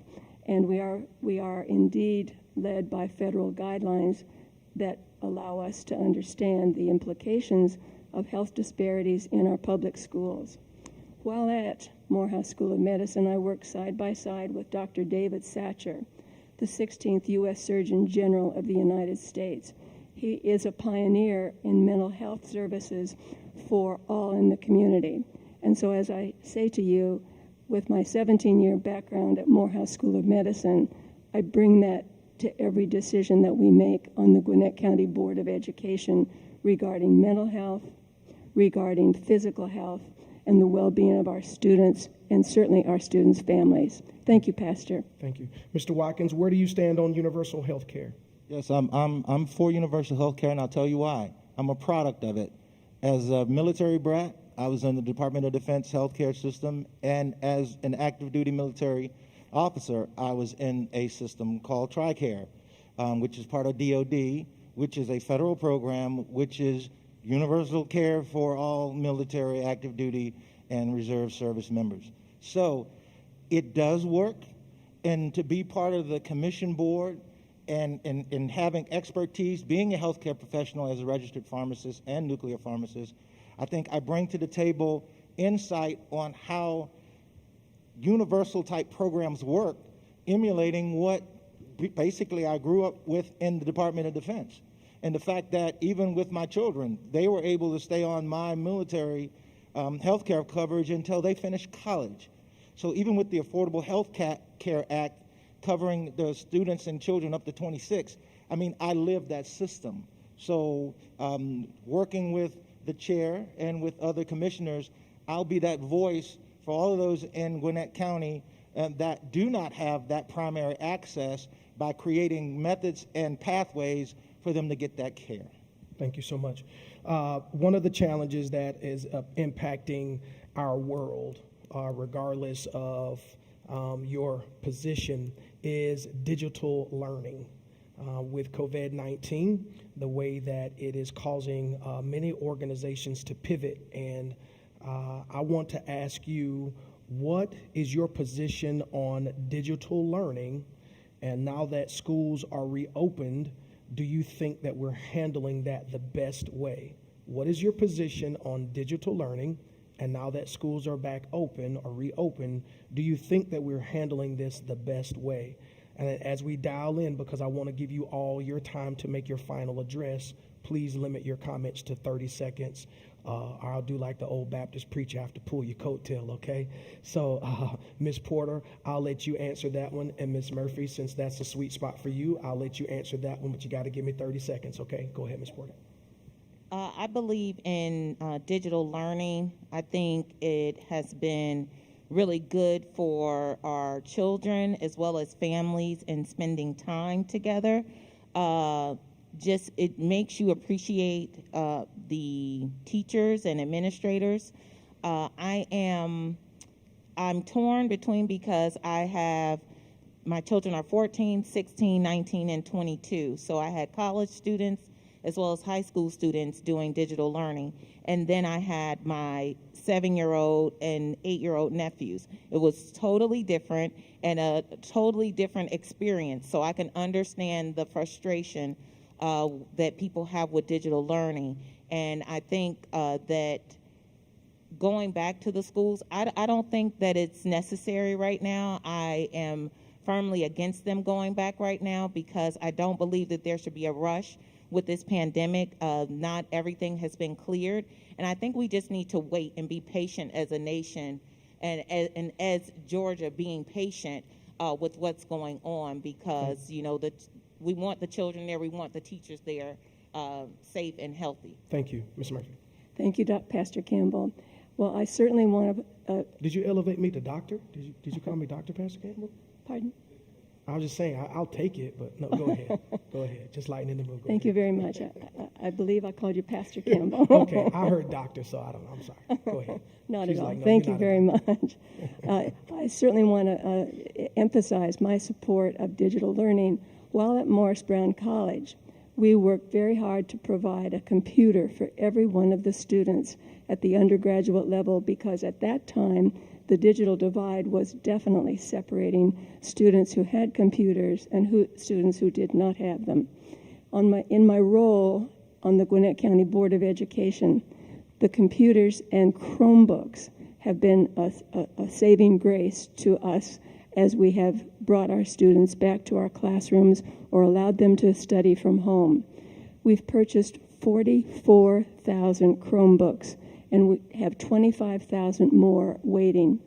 and we are indeed led by federal guidelines that allow us to understand the implications of health disparities in our public schools. While at Morehouse School of Medicine, I worked side by side with Dr. David Satcher, the 16th U.S. Surgeon General of the United States. He is a pioneer in mental health services for all in the community. And so, as I say to you, with my 17-year background at Morehouse School of Medicine, I bring that to every decision that we make on the Gwinnett County Board of Education regarding mental health, regarding physical health, and the well-being of our students, and certainly our students' families. Thank you, Pastor. Thank you. Mr. Watkins, where do you stand on universal health care? Yes, I'm for universal health care, and I'll tell you why. I'm a product of it. As a military brat, I was in the Department of Defense healthcare system, and as an active duty military officer, I was in a system called TRICARE, which is part of DOD, which is a federal program, which is universal care for all military, active duty, and reserve service members. So it does work, and to be part of the commission board and having expertise, being a healthcare professional as a registered pharmacist and nuclear pharmacist, I think I bring to the table insight on how universal type programs work, emulating what basically I grew up with in the Department of Defense. And the fact that even with my children, they were able to stay on my military health care coverage until they finished college. So even with the Affordable Health Care Act covering the students and children up to 26, I mean, I lived that system. So working with the chair and with other commissioners, I'll be that voice for all of those in Gwinnett County that do not have that primary access, by creating methods and pathways for them to get that care. Thank you so much. One of the challenges that is impacting our world, regardless of your position, is digital learning. With COVID-19, the way that it is causing many organizations to pivot. And I want to ask you, what is your position on digital learning? And now that schools are reopened, do you think that we're handling that the best way? What is your position on digital learning? And now that schools are back open or reopened, do you think that we're handling this the best way? And as we dial in, because I want to give you all your time to make your final address, please limit your comments to 30 seconds. Or I'll do like the old Baptist preacher, I have to pull your coattail, okay? So, Ms. Porter, I'll let you answer that one. And Ms. Murphy, since that's a sweet spot for you, I'll let you answer that one, but you got to give me 30 seconds, okay? Go ahead, Ms. Porter. I believe in digital learning. I think it has been really good for our children as well as families and spending time together. Just it makes you appreciate the teachers and administrators. I'm torn between, because I have, my children are 14, 16, 19, and 22. So I had college students as well as high school students doing digital learning. And then I had my 7-year-old and 8-year-old nephews. It was totally different and a totally different experience. So I can understand the frustration that people have with digital learning. And I think that going back to the schools, I don't think that it's necessary right now. I am firmly against them going back right now, because I don't believe that there should be a rush with this pandemic. Not everything has been cleared. And I think we just need to wait and be patient as a nation, and as Georgia, being patient with what's going on, because, you know, we want the children there, we want the teachers there, safe and healthy. Thank you, Ms. Murphy. Thank you, Pastor Campbell. Well, I certainly want to... Did you elevate me to doctor? Did you call me Dr. Pastor Campbell? Pardon? I was just saying, I'll take it, but no, go ahead. Go ahead. Just lighten the mood. Go Thank you ahead. very much. I believe I called you Pastor Campbell. Okay, I heard doctor, so I don't know. I'm sorry. Go ahead. Not She's at all. like, no, Thank you're you not a very doctor. much. I certainly want to emphasize my support of digital learning. While at Morris Brown College, we worked very hard to provide a computer for every one of the students at the undergraduate level, because at that time, the digital divide was definitely separating students who had computers and students who did not have them. In my role on the Gwinnett County Board of Education, the computers and Chromebooks have been a saving grace to us as we have brought our students back to our classrooms or allowed them to study from home. We've purchased 44,000 Chromebooks, and we have 25,000 more waiting.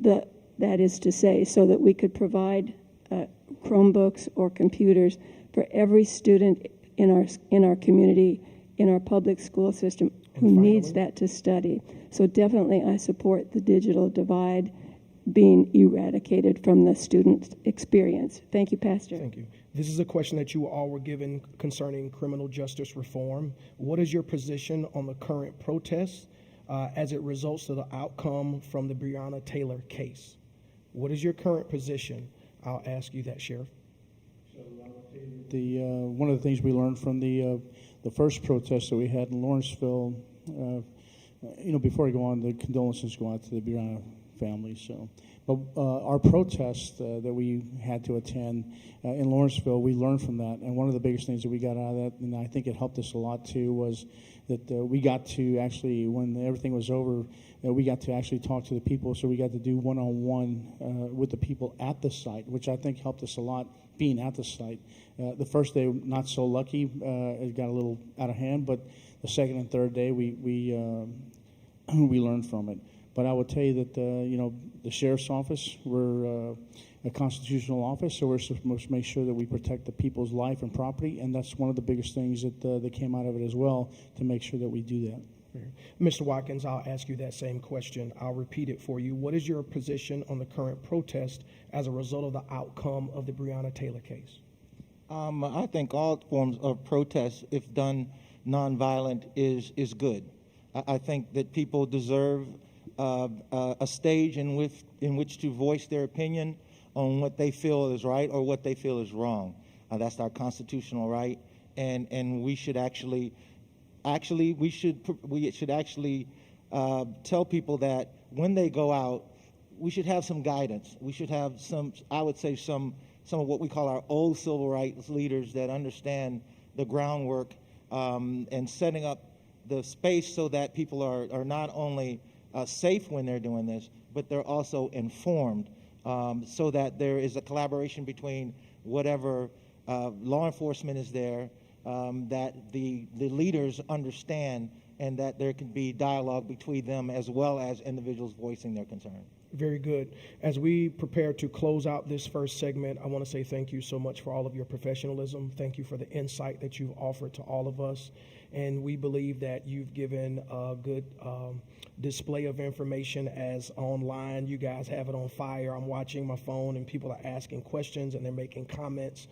That is to say, so that we could provide Chromebooks or computers for every student in our community, in our public school system who needs that to study. So definitely I support the digital divide being eradicated from the student experience. Thank you, Pastor. Thank you. This is a question that you all were given concerning criminal justice reform. What is your position on the current protests as it results to the outcome from the Breonna Taylor case? What is your current position? I'll ask you that, Sheriff. One of the things we learned from the first protest that we had in Lawrenceville, before I go on, the condolences go out to the Breonna family. But our protest that we had to attend in Lawrenceville, we learned from that. And one of the biggest things that we got out of that, and I think it helped us a lot too, was that we got to actually, when everything was over, we got to actually talk to the people. So we got to do one-on-one with the people at the site, which I think helped us a lot being at the site. The first day, not so lucky. It got a little out of hand. But the second and third day, we learned from it. But I would tell you that, the sheriff's office, we're a constitutional office, so we're supposed to make sure that we protect the people's life and property, and that's one of the biggest things that came out of it as well, to make sure that we do that. Mr. Watkins, I'll ask you that same question. I'll repeat it for you. What is your position on the current protest as a result of the outcome of the Breonna Taylor case? I think all forms of protest, if done nonviolent, is good. I think that people deserve a stage in which to voice their opinion on what they feel is right or what they feel is wrong. That's our constitutional right, and we should actually tell people that when they go out, we should have some guidance. We should have some of what we call our old civil rights leaders that understand the groundwork and setting up the space so that people are not only safe when they're doing this, but they're also informed, so that there is a collaboration between whatever law enforcement is there, that the leaders understand, and that there can be dialogue between them as well as individuals voicing their concern. Very good. As we prepare to close out this first segment, I want to say thank you so much for all of your professionalism. Thank you for the insight that you've offered to all of us. And we believe that you've given a good display of information as online. You guys have it on fire. I'm watching my phone and people are asking questions and they're making comments.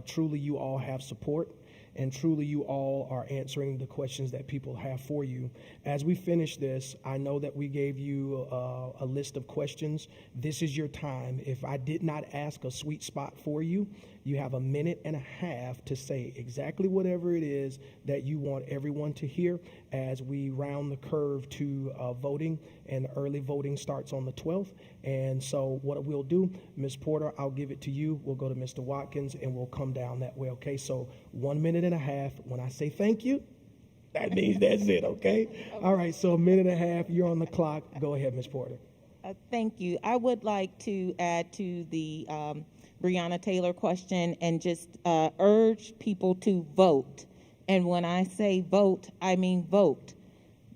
Truly, you all have support. And truly, you all are answering the questions that people have for you. As we finish this, I know that we gave you a list of questions. This is your time. If I did not ask a sweet spot for you, you have a minute and a half to say exactly whatever it is that you want everyone to hear as we round the curve to voting. And early voting starts on the 12th. And so what we'll do, Ms. Porter, I'll give it to you. We'll go to Mr. Watkins, and we'll come down that way, okay? So 1 minute and a half. When I say thank you, that means that's it, okay? All right, so a minute and a half. You're on the clock. Go ahead, Ms. Porter. Thank you. I would like to add to the Breonna Taylor question and just urge people to vote. And when I say vote, I mean vote.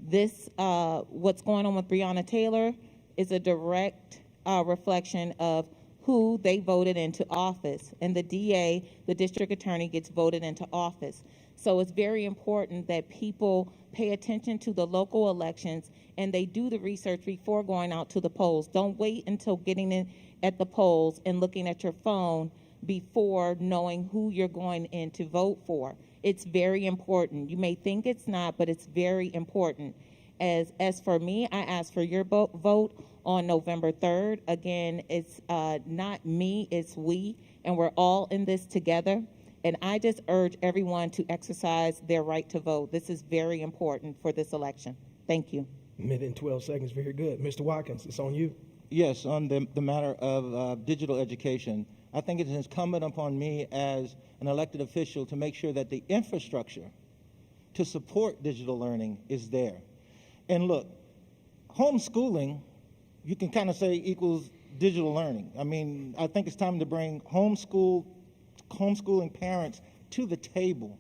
This, what's going on with Breonna Taylor is a direct reflection of who they voted into office. And the DA, the district attorney, gets voted into office. So it's very important that people pay attention to the local elections and they do the research before going out to the polls. Don't wait until getting in at the polls and looking at your phone before knowing who you're going in to vote for. It's very important. You may think it's not, but it's very important. As for me, I ask for your vote on November 3rd. Again, it's not me, it's we, and we're all in this together. And I just urge everyone to exercise their right to vote. This is very important for this election. Thank you. Minute and 12 seconds, very good. Mr. Watkins, it's on you. Yes, on the matter of digital education, I think it is incumbent upon me as an elected official to make sure that the infrastructure to support digital learning is there. And look, homeschooling, you can kind of say equals digital learning. I mean, I think it's time to bring homeschooling parents to the table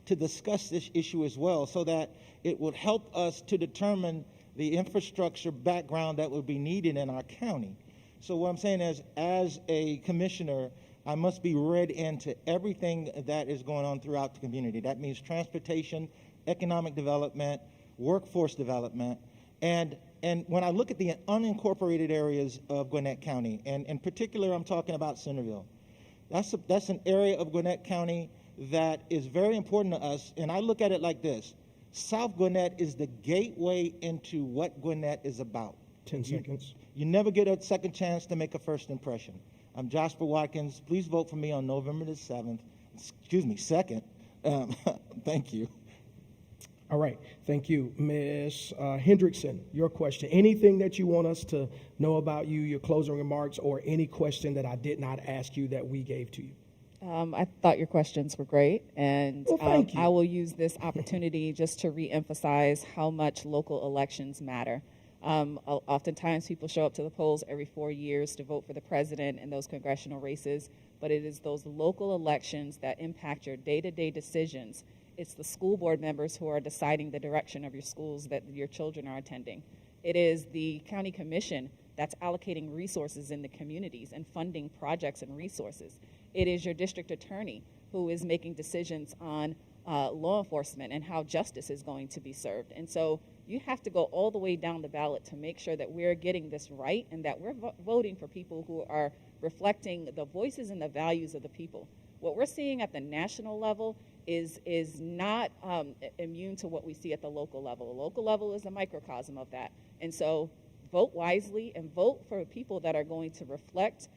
to discuss this issue as well, so that it would help us to determine the infrastructure background that would be needed in our county. So what I'm saying is, as a commissioner, I must be read into everything that is going on throughout the community. That means transportation, economic development, workforce development, and when I look at the unincorporated areas of Gwinnett County, and in particular I'm talking about Centerville, that's an area of Gwinnett County that is very important to us, and I look at it like this. South Gwinnett is the gateway into what Gwinnett is about. 10 seconds. You never get a second chance to make a first impression. I'm Jasper Watkins. Please vote for me on November the 2nd. Thank you. All right, thank you. Ms. Hendrickson, your question. Anything that you want us to know about you, your closing remarks, or any question that I did not ask you that we gave to you? I thought your questions were great, and well, thank you. I will use this opportunity just to reemphasize how much local elections matter. Oftentimes people show up to the polls every 4 years to vote for the president in those congressional races, but it is those local elections that impact your day-to-day decisions. It's the school board members who are deciding the direction of your schools that your children are attending. It is the county commission that's allocating resources in the communities and funding projects and resources. It is your district attorney who is making decisions on law enforcement and how justice is going to be served. And so you have to go all the way down the ballot to make sure that we're getting this right and that we're voting for people who are reflecting the voices and the values of the people. What we're seeing at the national level is not immune to what we see at the local level. The local level is a microcosm of that. And so vote wisely and vote for people that are going to reflect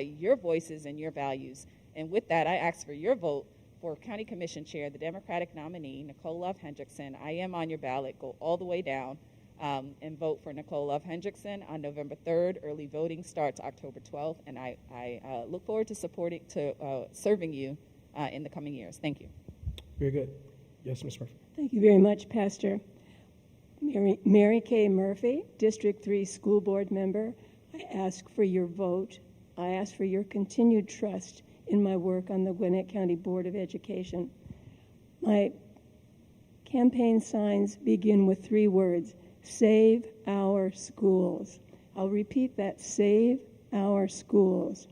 your voices and your values. And with that, I ask for your vote for County Commission Chair, the Democratic nominee, Nicole Love Hendrickson. I am on your ballot. Go all the way down and vote for Nicole Love Hendrickson on November 3rd. Early voting starts October 12th, and I look forward to serving you in the coming years. Thank you. Very good. Yes, Ms. Murphy. Thank you very much, Pastor. Mary Kay Murphy, District 3 School Board Member. I ask for your vote. I ask for your continued trust in my work on the Gwinnett County Board of Education. My campaign signs begin with 3 words: save our schools. I'll repeat that: save our schools.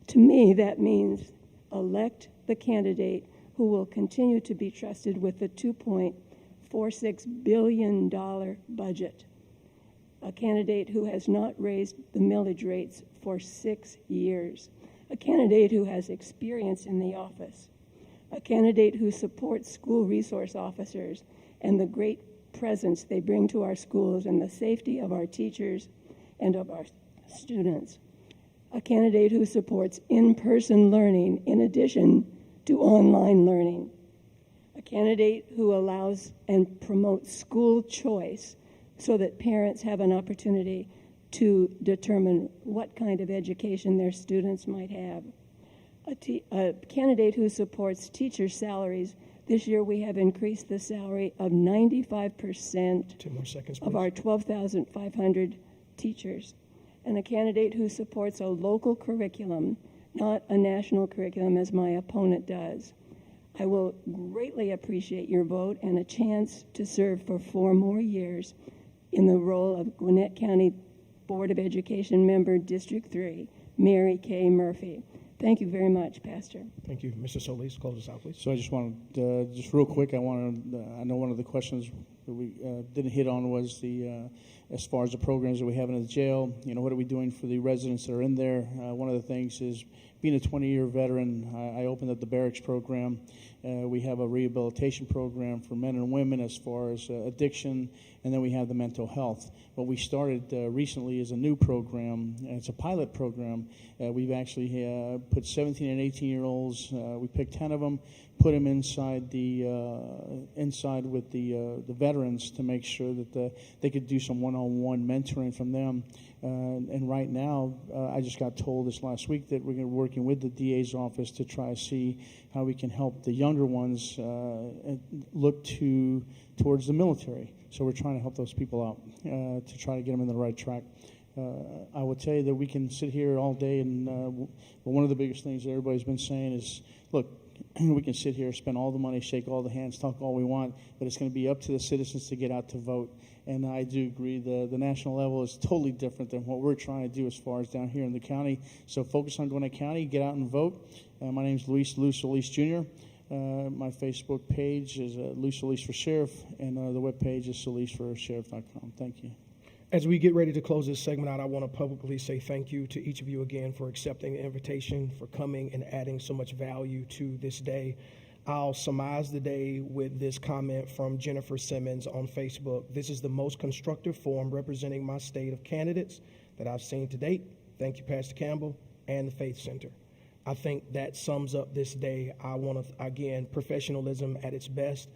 To me, that means elect the candidate who will continue to be trusted with the $2.46 billion budget, a candidate who has not raised the millage rates for 6 years, a candidate who has experience in the office, a candidate who supports school resource officers and the great presence they bring to our schools and the safety of our teachers and of our students, a candidate who supports in-person learning in addition to online learning, a candidate who allows and promotes school choice so that parents have an opportunity to determine what kind of education their students might have, a candidate who supports teacher salaries. This year we have increased the salary of 95% 2 more seconds, of please. our 12,500 teachers, and a candidate who supports a local curriculum, not a national curriculum as my opponent does. I will greatly appreciate your vote and a chance to serve for 4 more years in the role of Gwinnett County Board of Education member, District 3, Mary Kay Murphy. Thank you very much, Pastor. Thank you. Mr. Solis, close us out, please. So I just wanted, just real quick, I know one of the questions we didn't hit on was the as far as the programs that we have in the jail. You know, what are we doing for the residents that are in there? One of the things is, being a 20-year veteran, I opened up the barracks program. We have a rehabilitation program for men and women as far as addiction, and then we have the mental health. What we started recently is a new program, and it's a pilot program. We've actually put 17 and 18-year-olds, we picked 10 of them, put them inside with the veterans to make sure that they could do some one-on-one mentoring from them. And right now, I just got told this last week that we're going to be working with the DA's office to try to see how we can help the younger ones look towards the military. So we're trying to help those people out to try to get them in the right track. I would tell you that we can sit here all day, and but one of the biggest things that everybody's been saying is, look, we can sit here, spend all the money, shake all the hands, talk all we want, but it's going to be up to the citizens to get out to vote. And I do agree the national level is totally different than what we're trying to do as far as down here in the county. So focus on Gwinnett County, get out and vote. My name is Luis Solis Jr. My Facebook page is Luis Solis for Sheriff, and the webpage is solisforsheriff.com. Thank you. As we get ready to close this segment out, I want to publicly say thank you to each of you again for accepting the invitation, for coming and adding so much value to this day. I'll surmise the day with this comment from Jennifer Simmons on Facebook. This is the most constructive forum representing my state of candidates that I've seen to date. Thank you, Pastor Campbell and the Faith Center. I think that sums up this day. I want to, again, professionalism at its best.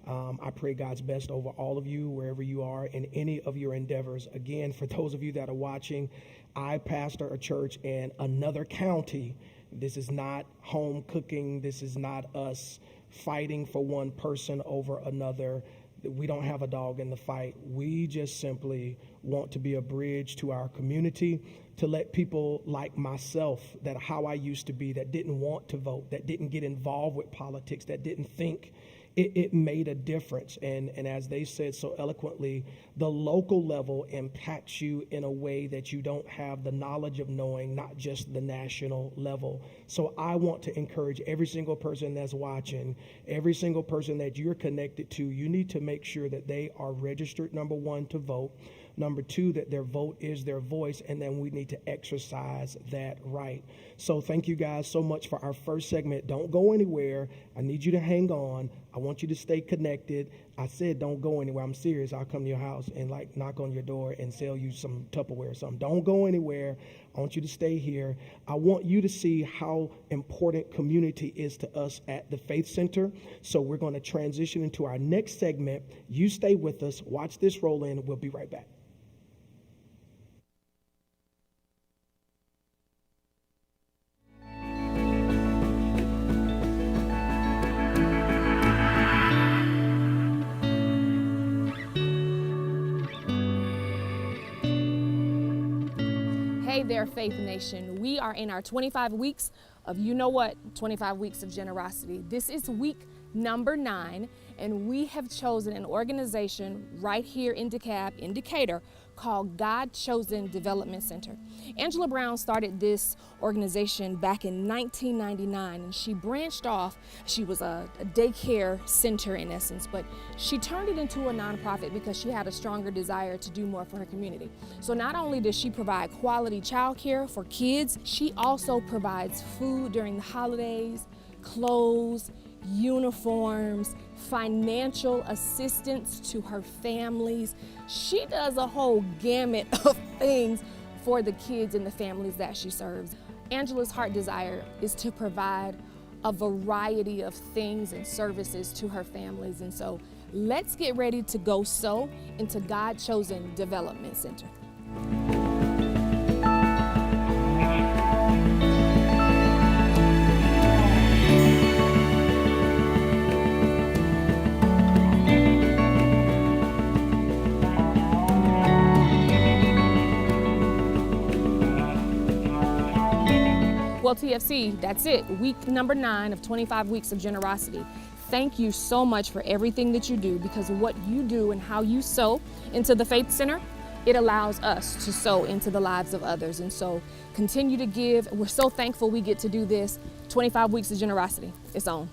I pray God's best over all of you, wherever you are, in any of your endeavors. Again, for those of you that are watching, I pastor a church in another county. This is not home cooking. This is not us fighting for one person over another. We don't have a dog in the fight. We just simply want to be a bridge to our community, to let people like myself, that how I used to be, that didn't want to vote, that didn't get involved with politics, that didn't think it made a difference. And as they said so eloquently, the local level impacts you in a way that you don't have the knowledge of knowing, not just the national level. So I want to encourage every single person that's watching, every single person that you're connected to, you need to make sure that they are registered, number one, to vote. Number two, that their vote is their voice, and then we need to exercise that right. So thank you guys so much for our first segment. Don't go anywhere. I need you to hang on. I want you to stay connected. I said don't go anywhere. I'm serious. I'll come to your house and like knock on your door and sell you some Tupperware or something. Don't go anywhere. I want you to stay here. I want you to see how important community is to us at the Faith Center. So we're going to transition into our next segment. You stay with us. Watch this roll in. We'll be right back. Hey there, Faith Nation. We are in our 25 weeks of, you know what, 25 weeks of generosity. This is week number 9, and we have chosen an organization right here in DeKalb, in Decatur, called God Chosen Development Center. Angela Brown started this organization back in 1999, and she branched off. She was a daycare center in essence, but she turned it into a nonprofit because she had a stronger desire to do more for her community. So not only does she provide quality childcare for kids, she also provides food during the holidays, clothes, uniforms, financial assistance to her families. She does a whole gamut of things for the kids and the families that she serves. Angela's heart desire is to provide a variety of things and services to her families. And so let's get ready to go sow into God Chosen Development Center. Well, TFC, that's it. Week number 9 of 25 weeks of generosity. Thank you so much for everything that you do, because what you do and how you sow into the Faith Center, it allows us to sow into the lives of others. And so continue to give. We're so thankful we get to do this. 25 weeks of generosity. It's on.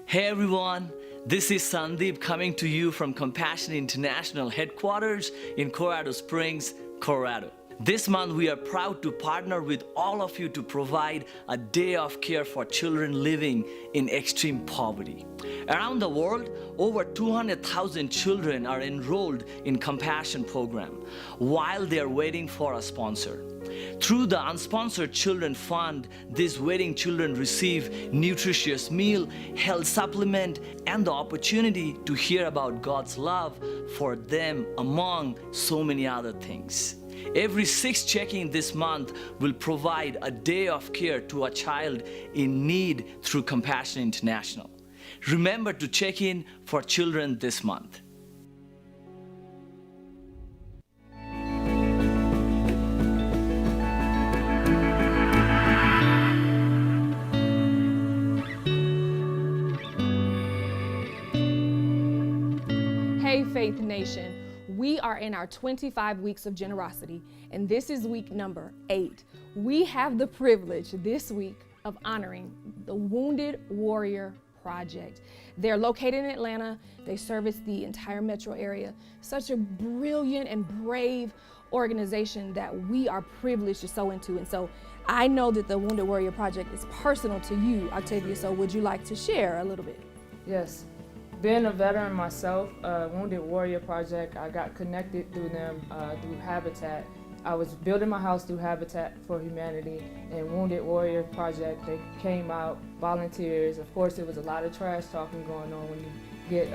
Hey everyone, This is Sandeep coming to you from Compassion International headquarters in Colorado Springs, Colorado. This month, we are proud to partner with all of you to provide a day of care for children living in extreme poverty. Around the world, over 200,000 children are enrolled in Compassion program while they are waiting for a sponsor. Through the Unsponsored Children Fund, these waiting children receive nutritious meal, health supplement, and the opportunity to hear about God's love for them, among so many other things. Every 6th check-in this month will provide a day of care to a child in need through Compassion International. Remember to check in for children this month. Hey, Faith Nation. We are in our 25 weeks of generosity, and this is week number 8. We have the privilege this week of honoring the Wounded Warrior Project. They're located in Atlanta. They service the entire metro area. Such a brilliant and brave organization that we are privileged to sow into. And so I know that the Wounded Warrior Project is personal to you, Octavia. So would you like to share a little bit? Yes. Being a veteran myself, Wounded Warrior Project, I got connected through them through Habitat. I was building my house through Habitat for Humanity, and Wounded Warrior Project, they came out, volunteers. Of course, there was a lot of trash talking going on when you get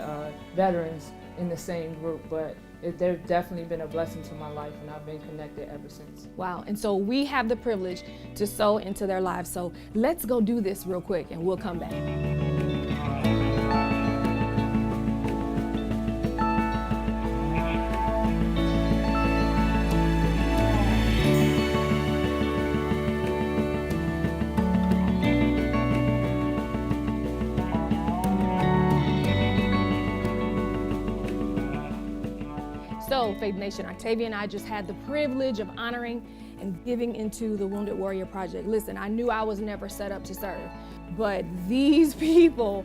veterans in the same group, but they've definitely been a blessing to my life, and I've been connected ever since. Wow, and so we have the privilege to sow into their lives. So let's go do this real quick, and we'll come back. So, Faith Nation, Octavia and I just had the privilege of honoring and giving into the Wounded Warrior Project. Listen, I knew I was never set up to serve, but these people,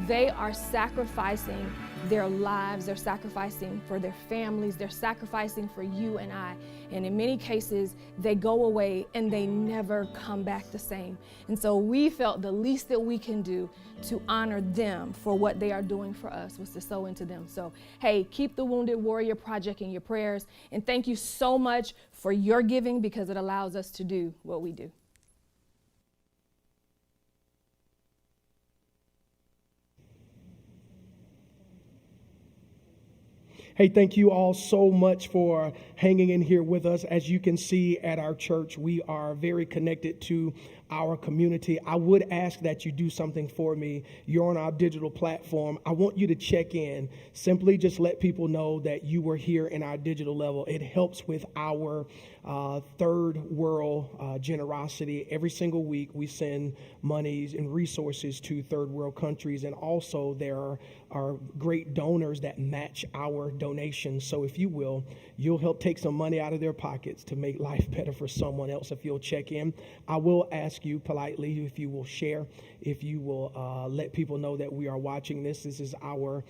they are sacrificing their lives, they're sacrificing for their families, they're sacrificing for you and I. And in many cases, they go away and they never come back the same. And so we felt the least that we can do to honor them for what they are doing for us was to sow into them. So, hey, keep the Wounded Warrior Project in your prayers. And thank you so much for your giving, because it allows us to do what we do. Hey, thank you all so much for hanging in here with us. As you can see at our church, we are very connected to our community. I would ask that you do something for me. You're on our digital platform. I want you to check in. Simply just let people know that you were here in our digital level. It helps with our third world generosity. Every single week we send monies and resources to third world countries, and also there are great donors that match our donations. So if you will, you'll help take some money out of their pockets to make life better for someone else if you'll check in. I will ask you politely if you will share, if you will let people know that we are watching this. This is our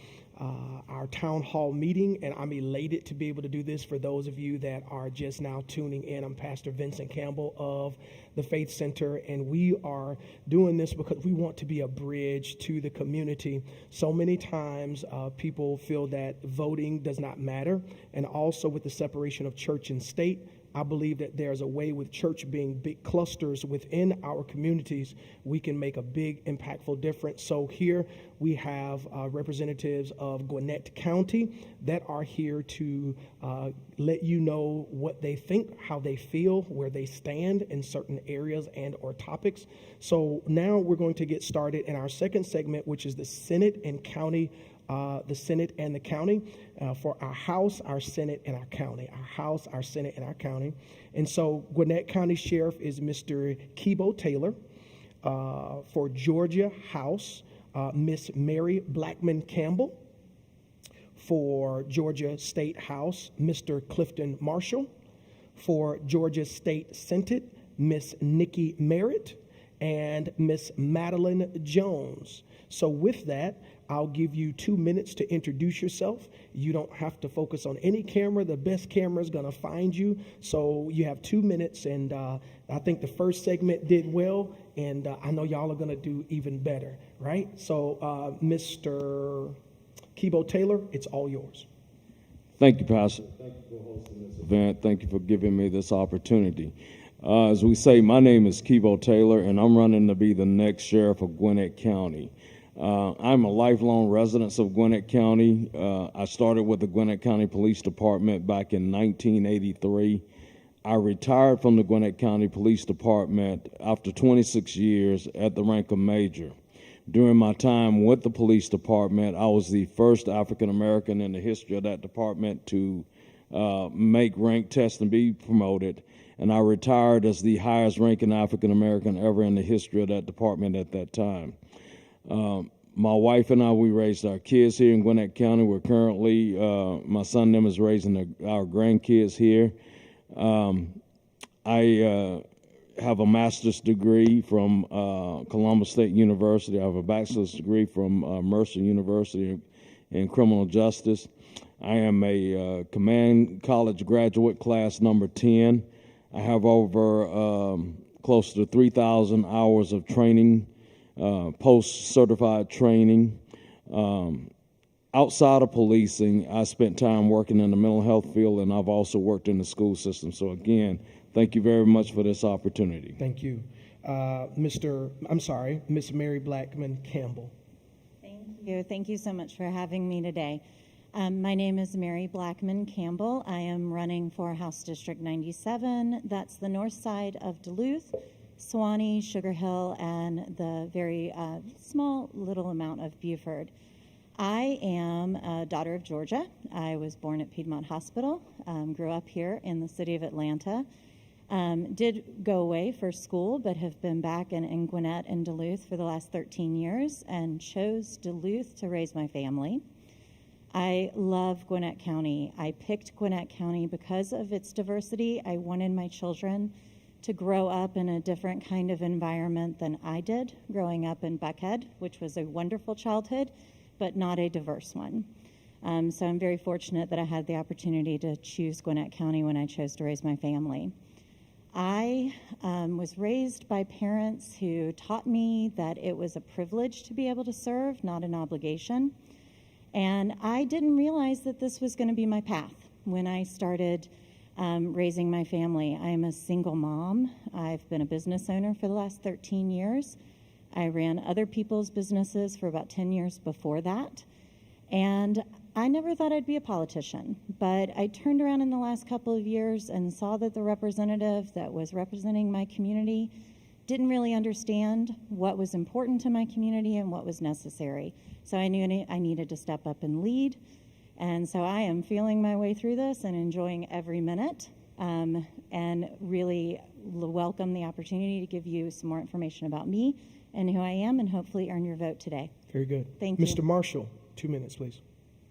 town hall meeting, and I'm elated to be able to do this for those of you that are just now tuning in. I'm Pastor Vincent Campbell of the Faith Center, and we are doing this because we want to be a bridge to the community. So many times people feel that voting does not matter, and also with the separation of church and state, I believe that there's a way, with church being big clusters within our communities, we can make a big, impactful difference. So here we have representatives of Gwinnett County that are here to let you know what they think, how they feel, where they stand in certain areas and or topics. So now we're going to get started in our second segment, which is the Senate and County the Senate and the county, for our House, our Senate, and our county. Our House, our Senate, and our county. And so Gwinnett County Sheriff is Mr. Kebo Taylor. For Georgia House, Miss Mary Blackman Campbell. For Georgia State House, Mr. Clifton Marshall. For Georgia State Senate, Miss Nikki Merritt and Miss Madeline Jones. So with that, I'll give you 2 minutes to introduce yourself. You don't have to focus on any camera. The best camera is going to find you. So you have 2 minutes, and I think the first segment did well, and I know y'all are going to do even better, right? So Mr. Kibo Taylor, it's all yours. Thank you, Pastor. Thank you for hosting this event. Thank you for giving me this opportunity. As we say, my name is Kibo Taylor, and I'm running to be the next sheriff of Gwinnett County. I'm a lifelong resident of Gwinnett County. I started with the Gwinnett County Police Department back in 1983. I retired from the Gwinnett County Police Department after 26 years at the rank of major. During my time with the police department, I was the first African American in the history of that department to make rank test and be promoted. And I retired as the highest ranking African American ever in the history of that department at that time. My wife and I, we raised our kids here in Gwinnett County. We're currently, my son them is raising our grandkids here. I have a master's degree from Columbus State University. I have a bachelor's degree from Mercer University in criminal justice. I am a Command College graduate, class number 10. I have over close to 3,000 hours of training, post-certified training. Outside of policing, I spent time working in the mental health field, and I've also worked in the school system. So again, thank you very much for this opportunity. Thank you. Miss Mary Blackman Campbell. Thank you. Thank you so much for having me today. My name is Mary Blackman Campbell. I am running for House District 97. That's the north side of Duluth, Suwanee, Sugar Hill, and the very small little amount of Beaufort. I am a daughter of Georgia. I was born at Piedmont Hospital, grew up here in the city of Atlanta. Did go away for school, but have been back in Gwinnett and Duluth for the last 13 years and chose Duluth to raise my family. I love Gwinnett County. I picked Gwinnett County because of its diversity. I wanted my children to grow up in a different kind of environment than I did growing up in Buckhead, which was a wonderful childhood, but not a diverse one. So I'm very fortunate that I had the opportunity to choose Gwinnett County when I chose to raise my family. I was raised by parents who taught me that it was a privilege to be able to serve, not an obligation. And I didn't realize that this was going to be my path when I started raising my family. I am a single mom. I've been a business owner for the last 13 years. I ran other people's businesses for about 10 years before that. And I never thought I'd be a politician, but I turned around in the last couple of years and saw that the representative that was representing my community didn't really understand what was important to my community and what was necessary. So I knew I needed to step up and lead. And so I am feeling my way through this and enjoying every minute, and really welcome the opportunity to give you some more information about me and who I am, and hopefully earn your vote today. Very good. Thank you. Mr. Marshall, 2 minutes, please.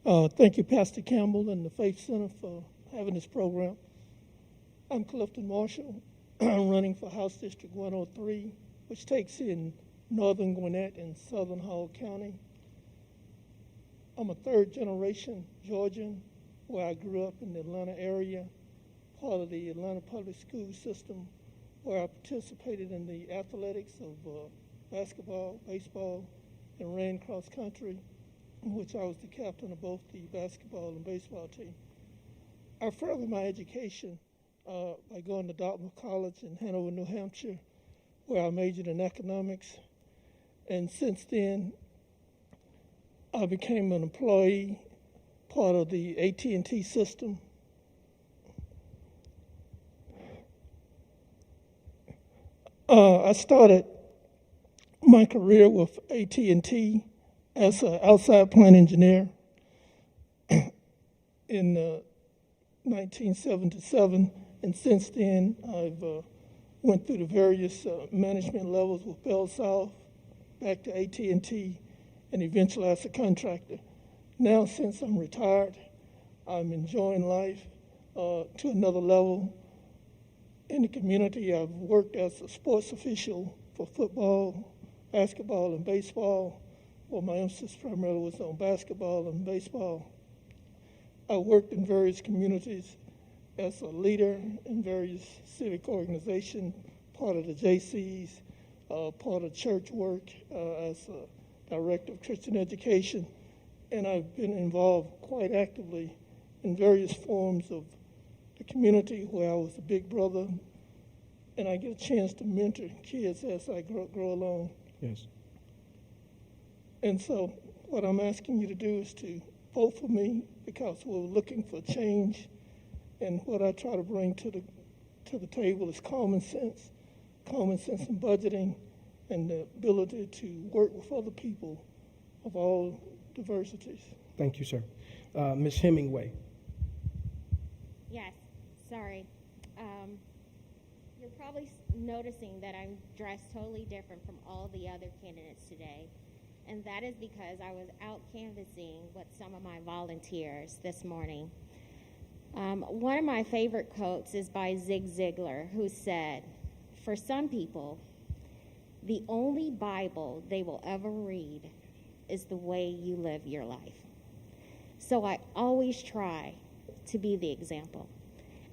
Thank you, Pastor Campbell and the Faith Center for having this program. I'm Clifton Marshall. I'm running for House District 103, which takes in northern Gwinnett and southern Hall County. I'm a third-generation Georgian, where I grew up in the Atlanta area, part of the Atlanta public school system, where I participated in the athletics of basketball, baseball, and ran cross country, in which I was the captain of both the basketball and baseball team. I furthered my education by going to Dartmouth College in Hanover, New Hampshire, where I majored in economics. And since then, I became an employee, part of the AT&T system. I started my career with AT&T as an outside plant engineer in 1977, and since then I've went through the various management levels with Bell South, back to AT&T, and eventually as a contractor. Now, since I'm retired, I'm enjoying life to another level. In the community, I've worked as a sports official for football, basketball, and baseball, where my emphasis primarily was on basketball and baseball. I worked in various communities as a leader in various civic organizations, part of the JCs, part of church work as a director of Christian education, and I've been involved quite actively in various forms of the community where I was a big brother, and I get a chance to mentor kids as I grow along. Yes. And so what I'm asking you to do is to vote for me because we're looking for change, and what I try to bring to the table is common sense in budgeting, and the ability to work with other people of all diversities. Thank you, sir. Ms. Hemingway. Yes, sorry. You're probably noticing that I'm dressed totally different from all the other candidates today, and that is because I was out canvassing with some of my volunteers this morning. One of my favorite quotes is by Zig Ziglar, who said, "For some people, the only Bible they will ever read is the way you live your life." So I always try to be the example,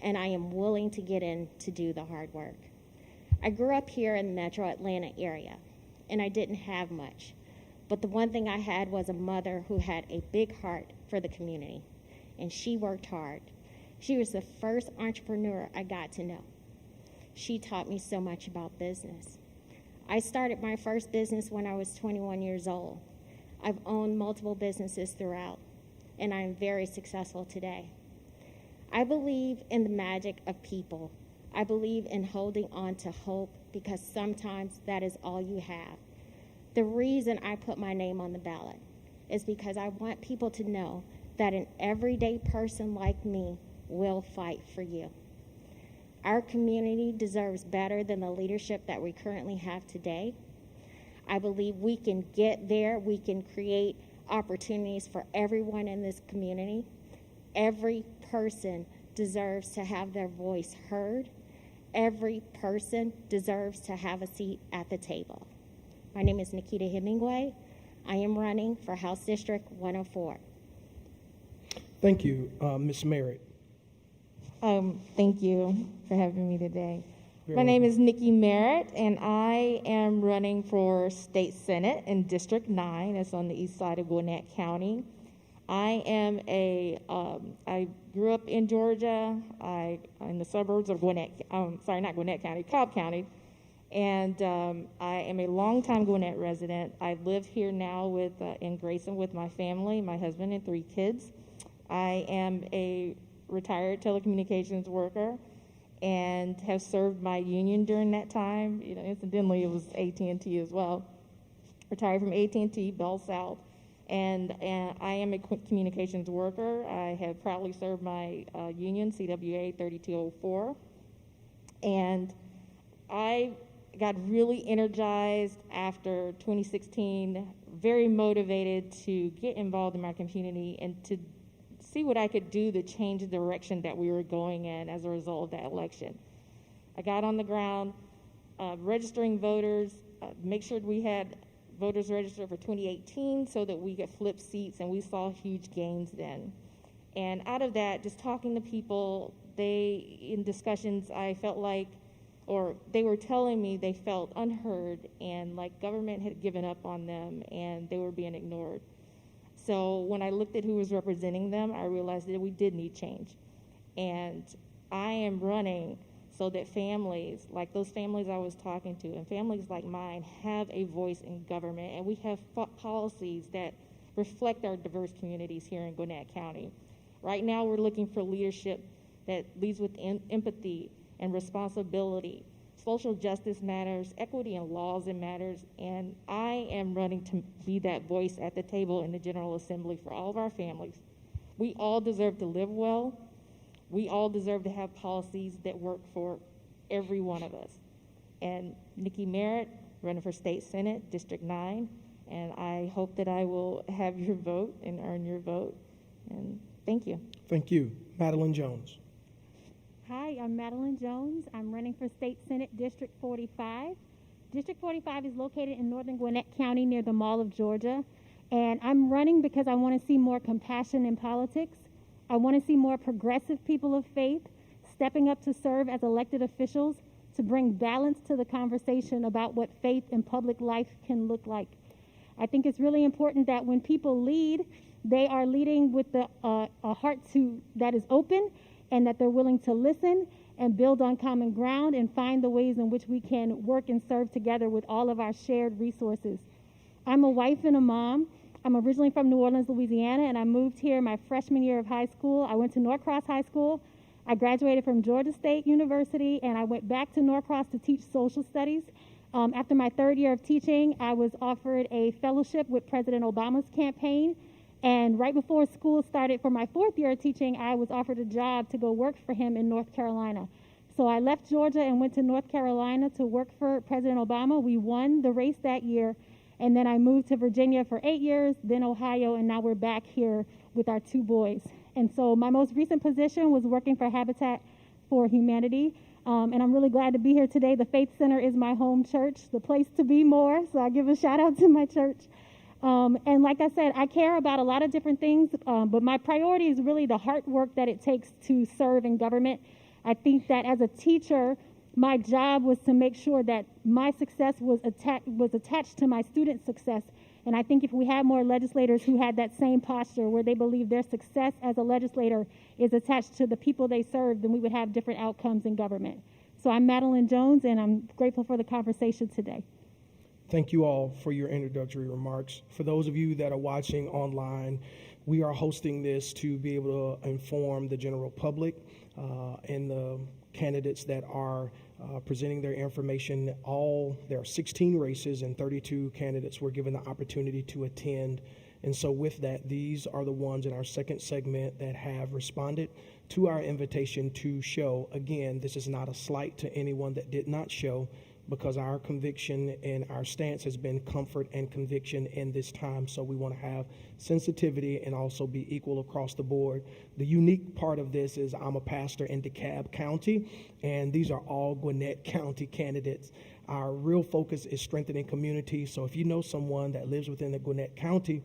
and I am willing to get in to do the hard work. I grew up here in the metro Atlanta area, and I didn't have much. But the one thing I had was a mother who had a big heart for the community, and she worked hard. She was the first entrepreneur I got to know. She taught me so much about business. I started my first business when I was 21 years old. I've owned multiple businesses throughout, and I am very successful today. I believe in the magic of people. I believe in holding on to hope because sometimes that is all you have. The reason I put my name on the ballot is because I want people to know that an everyday person like me will fight for you. Our community deserves better than the leadership that we currently have today. I believe we can get there. We can create opportunities for everyone in this community. Every person deserves to have their voice heard. Every person deserves to have a seat at the table. My name is Nikita Hemingway. I am running for House District 104. Thank you, Ms. Merritt. Thank you for having me today. You're My name welcome. is Nikki Merritt, and I am running for State Senate in District 9. That's on the east side of Gwinnett County. I am I grew up in Georgia, in the suburbs of not Gwinnett County, Cobb County. And I am a longtime Gwinnett resident. I live here now in Grayson with my family, my husband and 3 kids. I am a retired telecommunications worker and have served my union during that time. You know, incidentally, it was AT&T as well. Retired from AT&T, Bell South, and I am a communications worker. I have proudly served my union, CWA 3204, and I got really energized after 2016, very motivated to get involved in my community and to see what I could do to change the direction that we were going in as a result of that election. I got on the ground, registering voters, make sure we had voters registered for 2018 so that we could flip seats, and we saw huge gains then. And out of that, just talking to people, in discussions, I felt like, or they were telling me they felt unheard and like government had given up on them and they were being ignored. So when I looked at who was representing them, I realized that we did need change. And I am running so that families, like those families I was talking to, and families like mine, have a voice in government, and we have policies that reflect our diverse communities here in Gwinnett County. Right now, we're looking for leadership that leads with empathy and responsibility. Social justice matters, equity and laws matters, and I am running to be that voice at the table in the General Assembly for all of our families. We all deserve to live well. We all deserve to have policies that work for every one of us. And Nikki Merritt, running for State Senate, District 9, and I hope that I will have your vote and earn your vote. And thank you. Thank you. Madeline Jones. Hi, I'm Madeline Jones. I'm running for State Senate District 45. District 45 is located in northern Gwinnett County near the Mall of Georgia. And I'm running because I want to see more compassion in politics. I want to see more progressive people of faith stepping up to serve as elected officials to bring balance to the conversation about what faith in public life can look like. I think it's really important that when people lead, they are leading with a heart that is open, and that they're willing to listen and build on common ground and find the ways in which we can work and serve together with all of our shared resources. I'm a wife and a mom. I'm originally from New Orleans, Louisiana, and I moved here my freshman year of high school. I went to Norcross High School. I graduated from Georgia State University, and I went back to Norcross to teach social studies. After my third year of teaching, I was offered a fellowship with President Obama's campaign. And right before school started for my fourth year of teaching, I was offered a job to go work for him in North Carolina. So I left Georgia and went to North Carolina to work for President Obama. We won the race that year. And then I moved to Virginia for 8 years, then Ohio, and now we're back here with our 2 boys. And so my most recent position was working for Habitat for Humanity. And I'm really glad to be here today. The Faith Center is my home church, the place to be more. So I give a shout out to my church. And like I said, I care about a lot of different things, but my priority is really the hard work that it takes to serve in government. I think that as a teacher, my job was to make sure that my success was attached to my students' success. And I think if we had more legislators who had that same posture, where they believe their success as a legislator is attached to the people they serve, then we would have different outcomes in government. So I'm Madeline Jones, and I'm grateful for the conversation today. Thank you all for your introductory remarks. For those of you that are watching online, we are hosting this to be able to inform the general public and the candidates that are presenting their information. There are 16 races and 32 candidates were given the opportunity to attend. And so with that, these are the ones in our second segment that have responded to our invitation to show. Again, this is not a slight to anyone that did not show, because our conviction and our stance has been comfort and conviction in this time. So we want to have sensitivity and also be equal across the board. The unique part of this is I'm a pastor in DeKalb County, and these are all Gwinnett County candidates. Our real focus is strengthening community. So if you know someone that lives within the Gwinnett County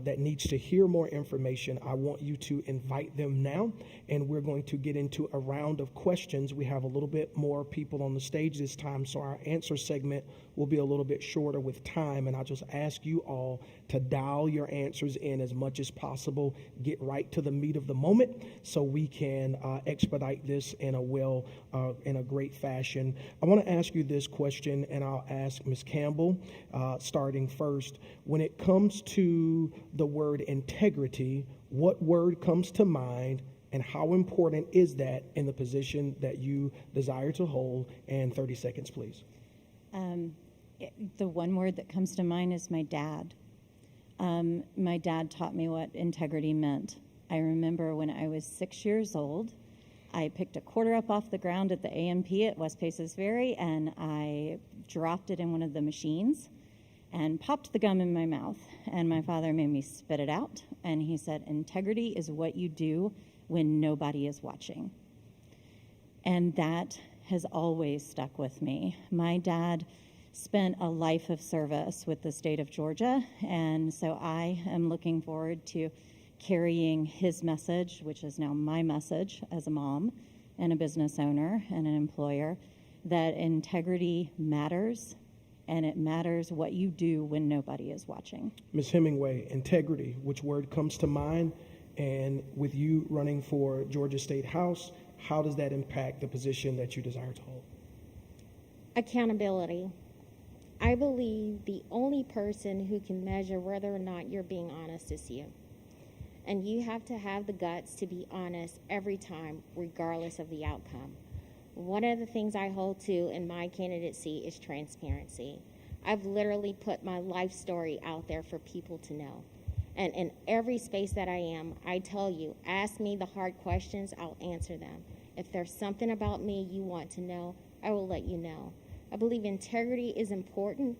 that needs to hear more information, I want you to invite them now. And we're going to get into a round of questions. We have a little bit more people on the stage this time, so our answer segment will be a little bit shorter with time. And I'll just ask you all to dial your answers in as much as possible. Get right to the meat of the moment so we can expedite this in a great fashion. I want to ask you this question, and I'll ask Ms. Campbell starting first. When it comes to the word integrity, what word comes to mind, and how important is that in the position that you desire to hold? And 30 seconds, please. The one word that comes to mind is my dad. My dad taught me what integrity meant. I remember when I was 6 years old, I picked a quarter up off the ground at the A&P at West Paces Ferry, and I dropped it in one of the machines and popped the gum in my mouth. And my father made me spit it out, and he said, integrity is what you do when nobody is watching. And that has always stuck with me. My dad spent a life of service with the state of Georgia, and so I am looking forward to carrying his message, which is now my message as a mom and a business owner and an employer, that integrity matters, and it matters what you do when nobody is watching. Ms. Hemingway, integrity, which word comes to mind? And with you running for Georgia State House, how does that impact the position that you desire to hold? Accountability. I believe the only person who can measure whether or not you're being honest is you. And you have to have the guts to be honest every time, regardless of the outcome. One of the things I hold to in my candidacy is transparency. I've literally put my life story out there for people to know. And in every space that I am, I tell you, ask me the hard questions, I'll answer them. If there's something about me you want to know, I will let you know. I believe integrity is important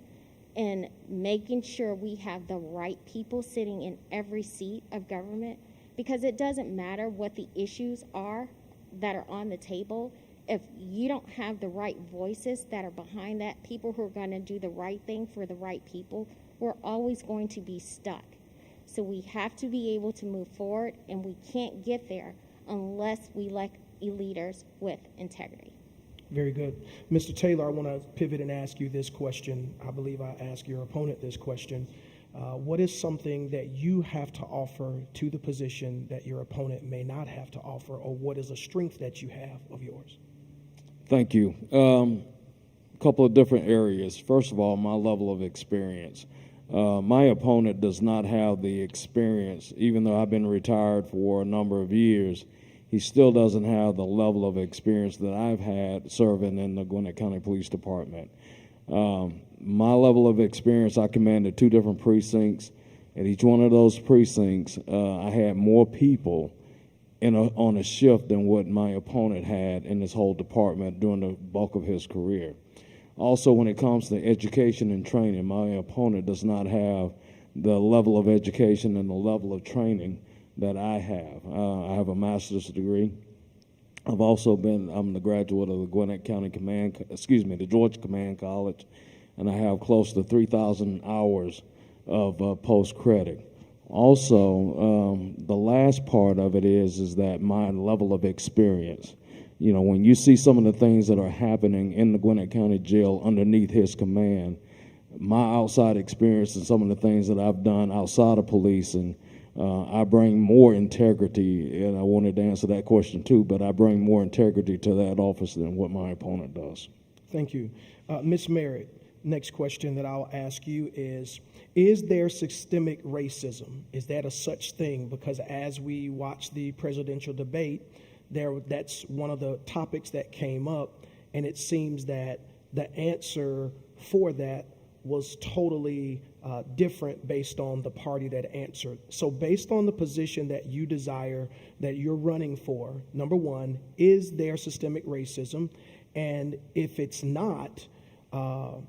in making sure we have the right people sitting in every seat of government, because it doesn't matter what the issues are that are on the table. If you don't have the right voices that are behind that, people who are going to do the right thing for the right people, we're always going to be stuck. So we have to be able to move forward, and we can't get there unless we elect leaders with integrity. Very good. Mr. Taylor, I want to pivot and ask you this question. I believe I asked your opponent this question. What is something that you have to offer to the position that your opponent may not have to offer, or what is a strength that you have of yours? Thank you. A couple of different areas. First of all, my level of experience. My opponent does not have the experience, even though I've been retired for a number of years. He still doesn't have the level of experience that I've had serving in the Gwinnett County Police Department. My level of experience, I commanded 2 different precincts. At each one of those precincts, I had more people on a shift than what my opponent had in this whole department during the bulk of his career. Also, when it comes to education and training, my opponent does not have the level of education and the level of training that I have. I have a master's degree. I'm the graduate of the the Georgia Command College, and I have close to 3,000 hours of post-credit. Also, the last part of it is that my level of experience. You know, when you see some of the things that are happening in the Gwinnett County Jail underneath his command, my outside experience and some of the things that I've done outside of policing, I bring more integrity, and I wanted to answer that question too, but I bring more integrity to that office than what my opponent does. Thank you. Ms. Merritt, next question that I'll ask you is there systemic racism? Is that a such thing? Because as we watch the presidential debate, that's one of the topics that came up, and it seems that the answer for that was totally different based on the party that answered. So based on the position that you desire, that you're running for, number one, is there systemic racism? And if it's not, I'm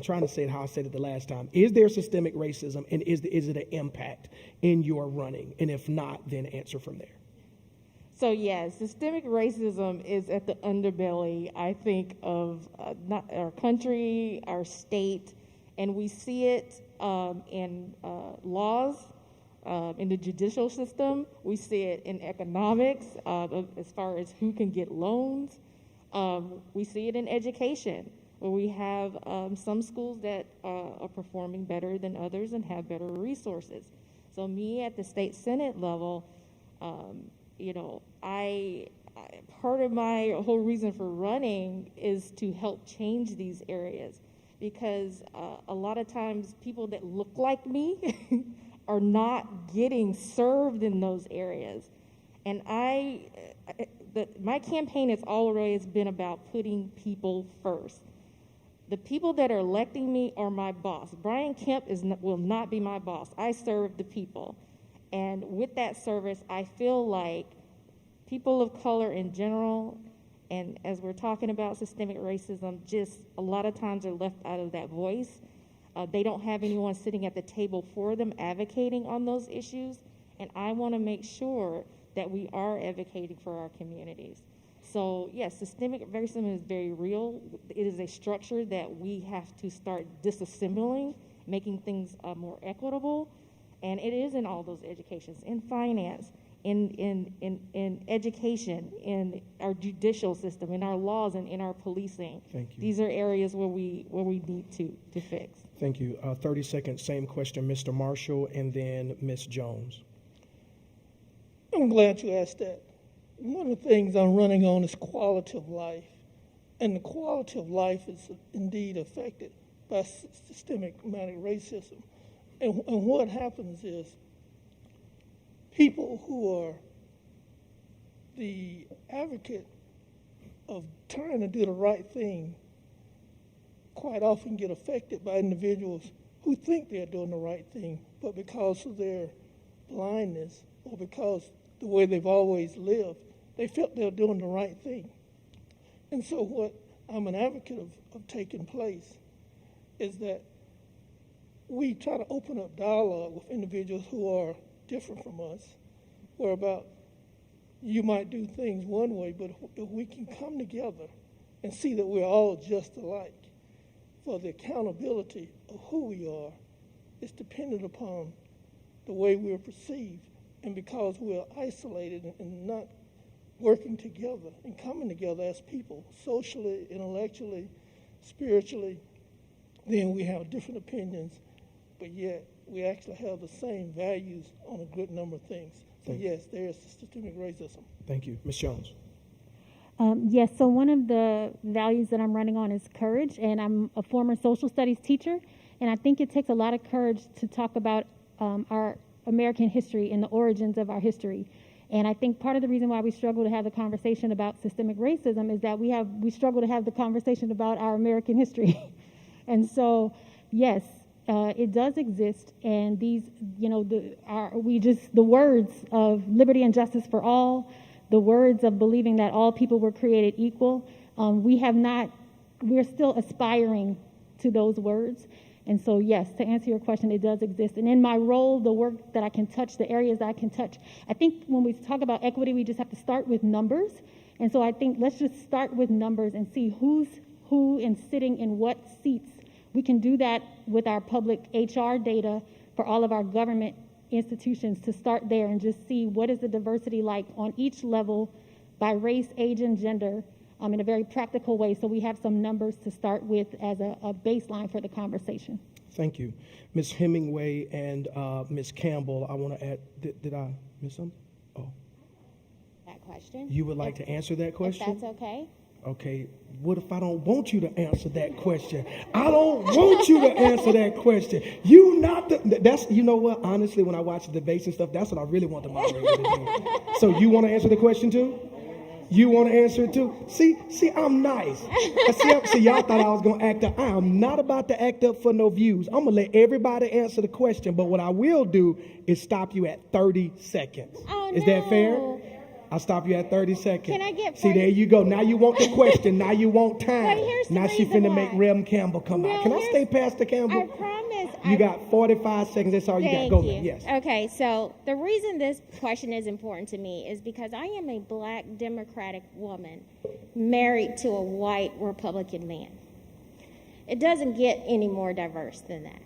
trying to say it how I said it the last time. Is there systemic racism, and is it an impact in your running? And if not, then answer from there. So yes, systemic racism is at the underbelly, I think, of not our country, our state, and we see it in laws, in the judicial system. We see it in economics, as far as who can get loans. We see it in education, where we have some schools that are performing better than others and have better resources. So me at the state Senate level, part of my whole reason for running is to help change these areas, because a lot of times people that look like me are not getting served in those areas. And my campaign has always been about putting people first. The people that are electing me are my boss. Brian Kemp will not be my boss. I serve the people. And with that service, I feel like people of color in general, and as we're talking about systemic racism, just a lot of times are left out of that voice. They don't have anyone sitting at the table for them advocating on those issues. And I want to make sure that we are advocating for our communities. So yes, systemic racism is very real. It is a structure that we have to start disassembling, making things more equitable. And it is in all those educations, in finance, in education, in our judicial system, in our laws, and in our policing. Thank you. These are areas where we need to fix. Thank you. 30 seconds, same question, Mr. Marshall, and then Ms. Jones. I'm glad you asked that. One of the things I'm running on is quality of life. And the quality of life is indeed affected by systemic racism. And what happens is people who are the advocate of trying to do the right thing quite often get affected by individuals who think they're doing the right thing, but because of their blindness or because the way they've always lived, they felt they're doing the right thing. And so what I'm an advocate of taking place is that we try to open up dialogue with individuals who are different from us, whereabout you might do things one way, but if we can come together and see that we're all just alike, for the accountability of who we are is dependent upon the way we're perceived. And because we're isolated and not working together and coming together as people, socially, intellectually, spiritually, then we have different opinions, but yet we actually have the same values on a good number of things. So yes, there is systemic racism. Thank you. Ms. Jones. Yes, so one of the values that I'm running on is courage, and I'm a former social studies teacher, and I think it takes a lot of courage to talk about our American history and the origins of our history. And I think part of the reason why we struggle to have the conversation about systemic racism is that we struggle to have the conversation about our American history. And so, yes, it does exist, and these, the words of liberty and justice for all, the words of believing that all people were created equal, we're still aspiring to those words. And so, yes, to answer your question, it does exist. And in my role, the work that I can touch, the areas that I can touch, I think when we talk about equity, we just have to start with numbers. And so I think let's just start with numbers and see who's who and sitting in what seats. We can do that with our public HR data for all of our government institutions, to start there and just see what is the diversity like on each level by race, age, and gender in a very practical way, so we have some numbers to start with as a baseline for the conversation. Thank you. Ms. Hemingway and Ms. Campbell, I want to add, did I miss something? Oh. That question. You would like to answer that question? If that's okay. Okay, what if I don't want you to answer that question? I don't want you to answer that question. You know what, honestly, when I watch the debates and stuff, that's what I really want the moderator to do. So you want to answer the question too? You want to answer it too? See, I'm nice. See, y'all thought I was going to act up. I am not about to act up for no views. I'm going to let everybody answer the question, but what I will do is stop you at 30 seconds. Oh, is that fair? I'll stop you at 30 seconds. Can I get 40? See, there you go. Now you want the question. Now you want time. But now she finna make Rem Campbell come out. Can I stay, Pastor Campbell? I promise. You got 45 seconds. That's all you got. Go, man. Yes. Okay, so the reason this question is important to me is because I am a black Democratic woman married to a white Republican man. It doesn't get any more diverse than that.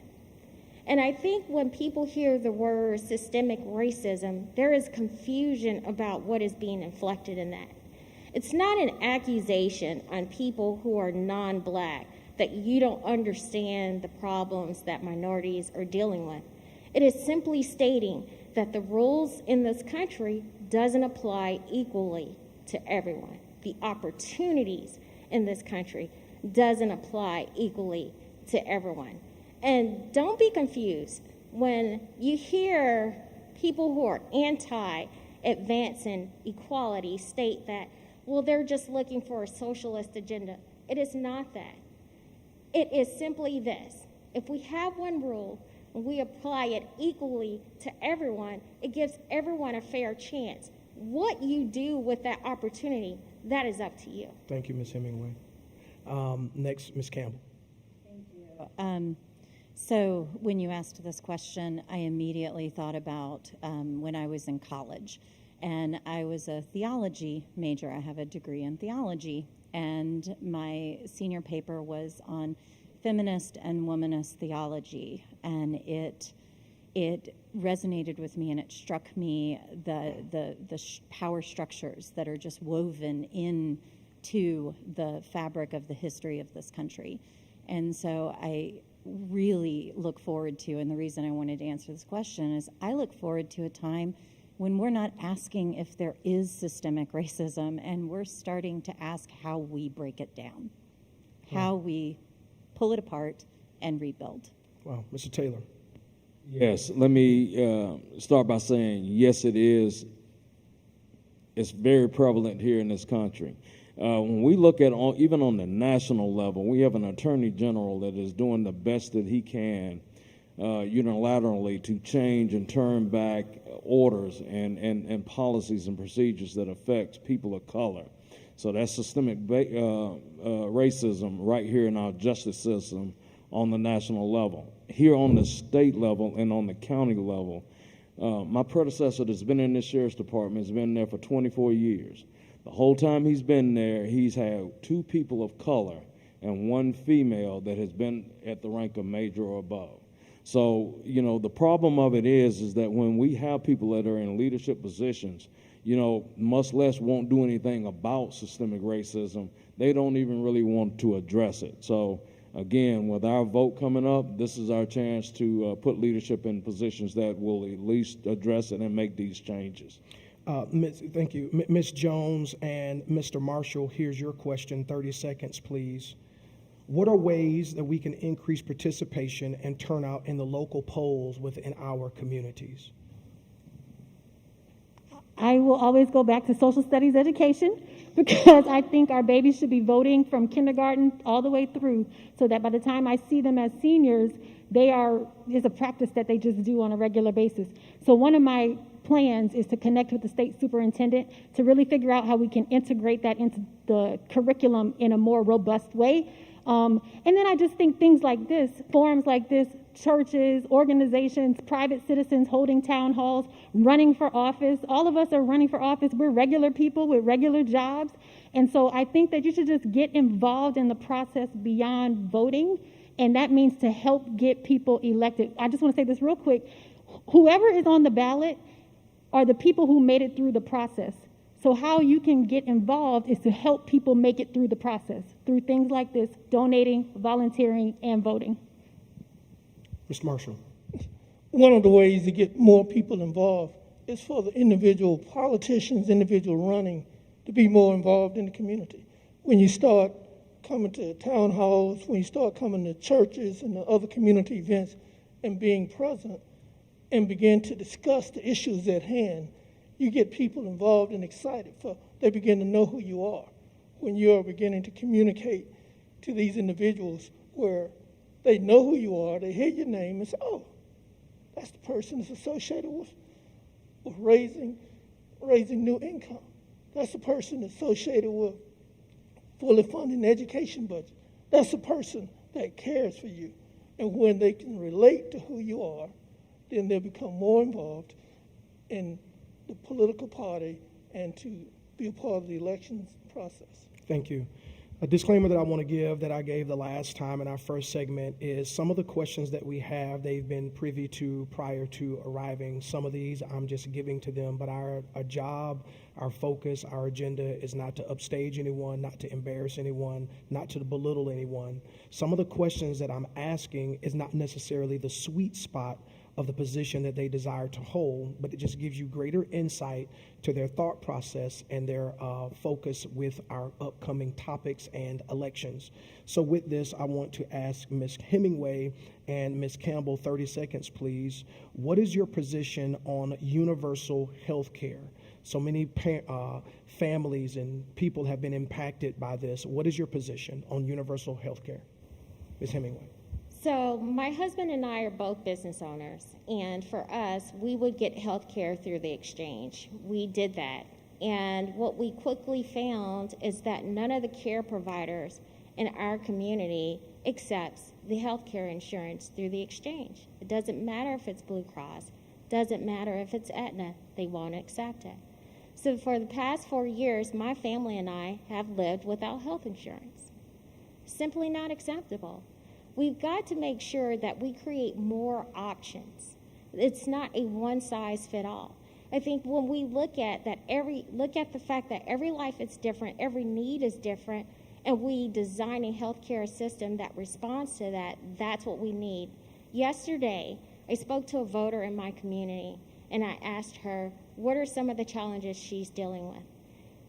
And I think when people hear the word systemic racism, there is confusion about what is being inflected in that. It's not an accusation on people who are non-black that you don't understand the problems that minorities are dealing with. It is simply stating that the rules in this country doesn't apply equally to everyone. The opportunities in this country doesn't apply equally to everyone. And don't be confused when you hear people who are anti-advancing equality state that, well, they're just looking for a socialist agenda. It is not that. It is simply this. If we have one rule and we apply it equally to everyone, it gives everyone a fair chance. What you do with that opportunity, that is up to you. Thank you, Ms. Hemingway. Next, Ms. Campbell. Thank you. So when you asked this question, I immediately thought about when I was in college. And I was a theology major. I have a degree in theology. And my senior paper was on feminist and womanist theology. And it resonated with me, and it struck me the power structures that are just woven into the fabric of the history of this country. And so I really look forward to, and the reason I wanted to answer this question is I look forward to a time when we're not asking if there is systemic racism, and we're starting to ask how we break it down, how we pull it apart and rebuild. Wow. Mr. Taylor. Yes, let me start by saying, yes, it is. It's very prevalent here in this country. When we look at, even on the national level, we have an attorney general that is doing the best that he can unilaterally to change and turn back orders and policies and procedures that affect people of color. So that's systemic racism right here in our justice system on the national level. Here on the state level and on the county level, my predecessor that's been in the sheriff's department has been there for 24 years. The whole time he's been there, he's had 2 people of color and one female that has been at the rank of major or above. So, the problem of it is that when we have people that are in leadership positions, much less won't do anything about systemic racism, they don't even really want to address it. So, again, with our vote coming up, this is our chance to put leadership in positions that will at least address it and make these changes. Thank you. Ms. Jones and Mr. Marshall, here's your question, 30 seconds, please. What are ways that we can increase participation and turnout in the local polls within our communities? I will always go back to social studies education because I think our babies should be voting from kindergarten all the way through so that by the time I see them as seniors, it's a practice that they just do on a regular basis. So one of my plans is to connect with the state superintendent to really figure out how we can integrate that into the curriculum in a more robust way. And then I just think things like this, forums like this, churches, organizations, private citizens holding town halls, running for office. All of us are running for office. We're regular people with regular jobs. And so I think that you should just get involved in the process beyond voting. And that means to help get people elected. I just want to say this real quick. Whoever is on the ballot are the people who made it through the process. So how you can get involved is to help people make it through the process, through things like this, donating, volunteering, and voting. Mr. Marshall. One of the ways to get more people involved is for the individual politicians, individual running, to be more involved in the community. When you start coming to town halls, when you start coming to churches and the other community events and being present and begin to discuss the issues at hand, you get people involved and excited. They begin to know who you are. When you are beginning to communicate to these individuals where they know who you are, they hear your name and say, oh, that's the person that's associated with raising new income. That's the person associated with fully funding the education budget. That's the person that cares for you. And when they can relate to who you are, then they'll become more involved in the political party and to be a part of the elections process. Thank you. A disclaimer that I want to give that I gave the last time in our first segment is some of the questions that we have, they've been privy to prior to arriving. Some of these I'm just giving to them, but our job, our focus, our agenda is not to upstage anyone, not to embarrass anyone, not to belittle anyone. Some of the questions that I'm asking is not necessarily the sweet spot of the position that they desire to hold, but it just gives you greater insight to their thought process and their focus with our upcoming topics and elections. So with this, I want to ask Ms. Hemingway and Ms. Campbell, 30 seconds, please. What is your position on universal health care? So many families and people have been impacted by this. What is your position on universal health care? Ms. Hemingway. So my husband and I are both business owners, and for us, we would get health care through the exchange. We did that, and what we quickly found is that none of the care providers in our community accepts the health care insurance through the exchange. It doesn't matter if it's Blue Cross, doesn't matter if it's Aetna, they won't accept it. So for the past 4 years, my family and I have lived without health insurance. Simply not acceptable. We've got to make sure that we create more options. It's not a one-size-fits-all. I think when we look at the fact that every life is different, every need is different, and we design a healthcare system that responds to that, that's what we need. Yesterday, I spoke to a voter in my community, and I asked her, what are some of the challenges she's dealing with?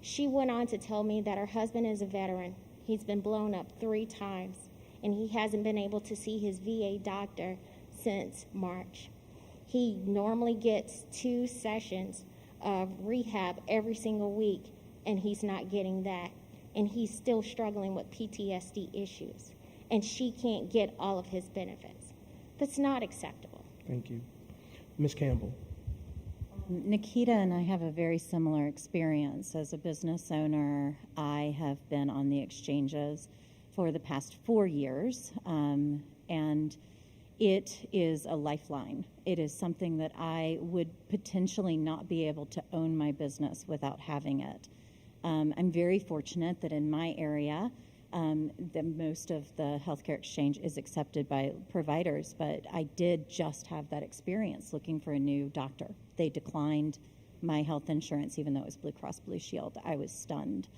She went on to tell me that her husband is a veteran. He's been blown up 3 times. And he hasn't been able to see his VA doctor since March. He normally gets 2 sessions of rehab every single week, and he's not getting that. And he's still struggling with PTSD issues. And she can't get all of his benefits. That's not acceptable. Thank you. Ms. Campbell. Nikita and I have a very similar experience. As a business owner, I have been on the exchanges for the past 4 years, and it is a lifeline. It is something that I would potentially not be able to own my business without having it. I'm very fortunate that in my area Most of the healthcare exchange is accepted by providers, but I did just have that experience looking for a new doctor. They declined my health insurance, even though it was Blue Cross Blue Shield. I was stunned.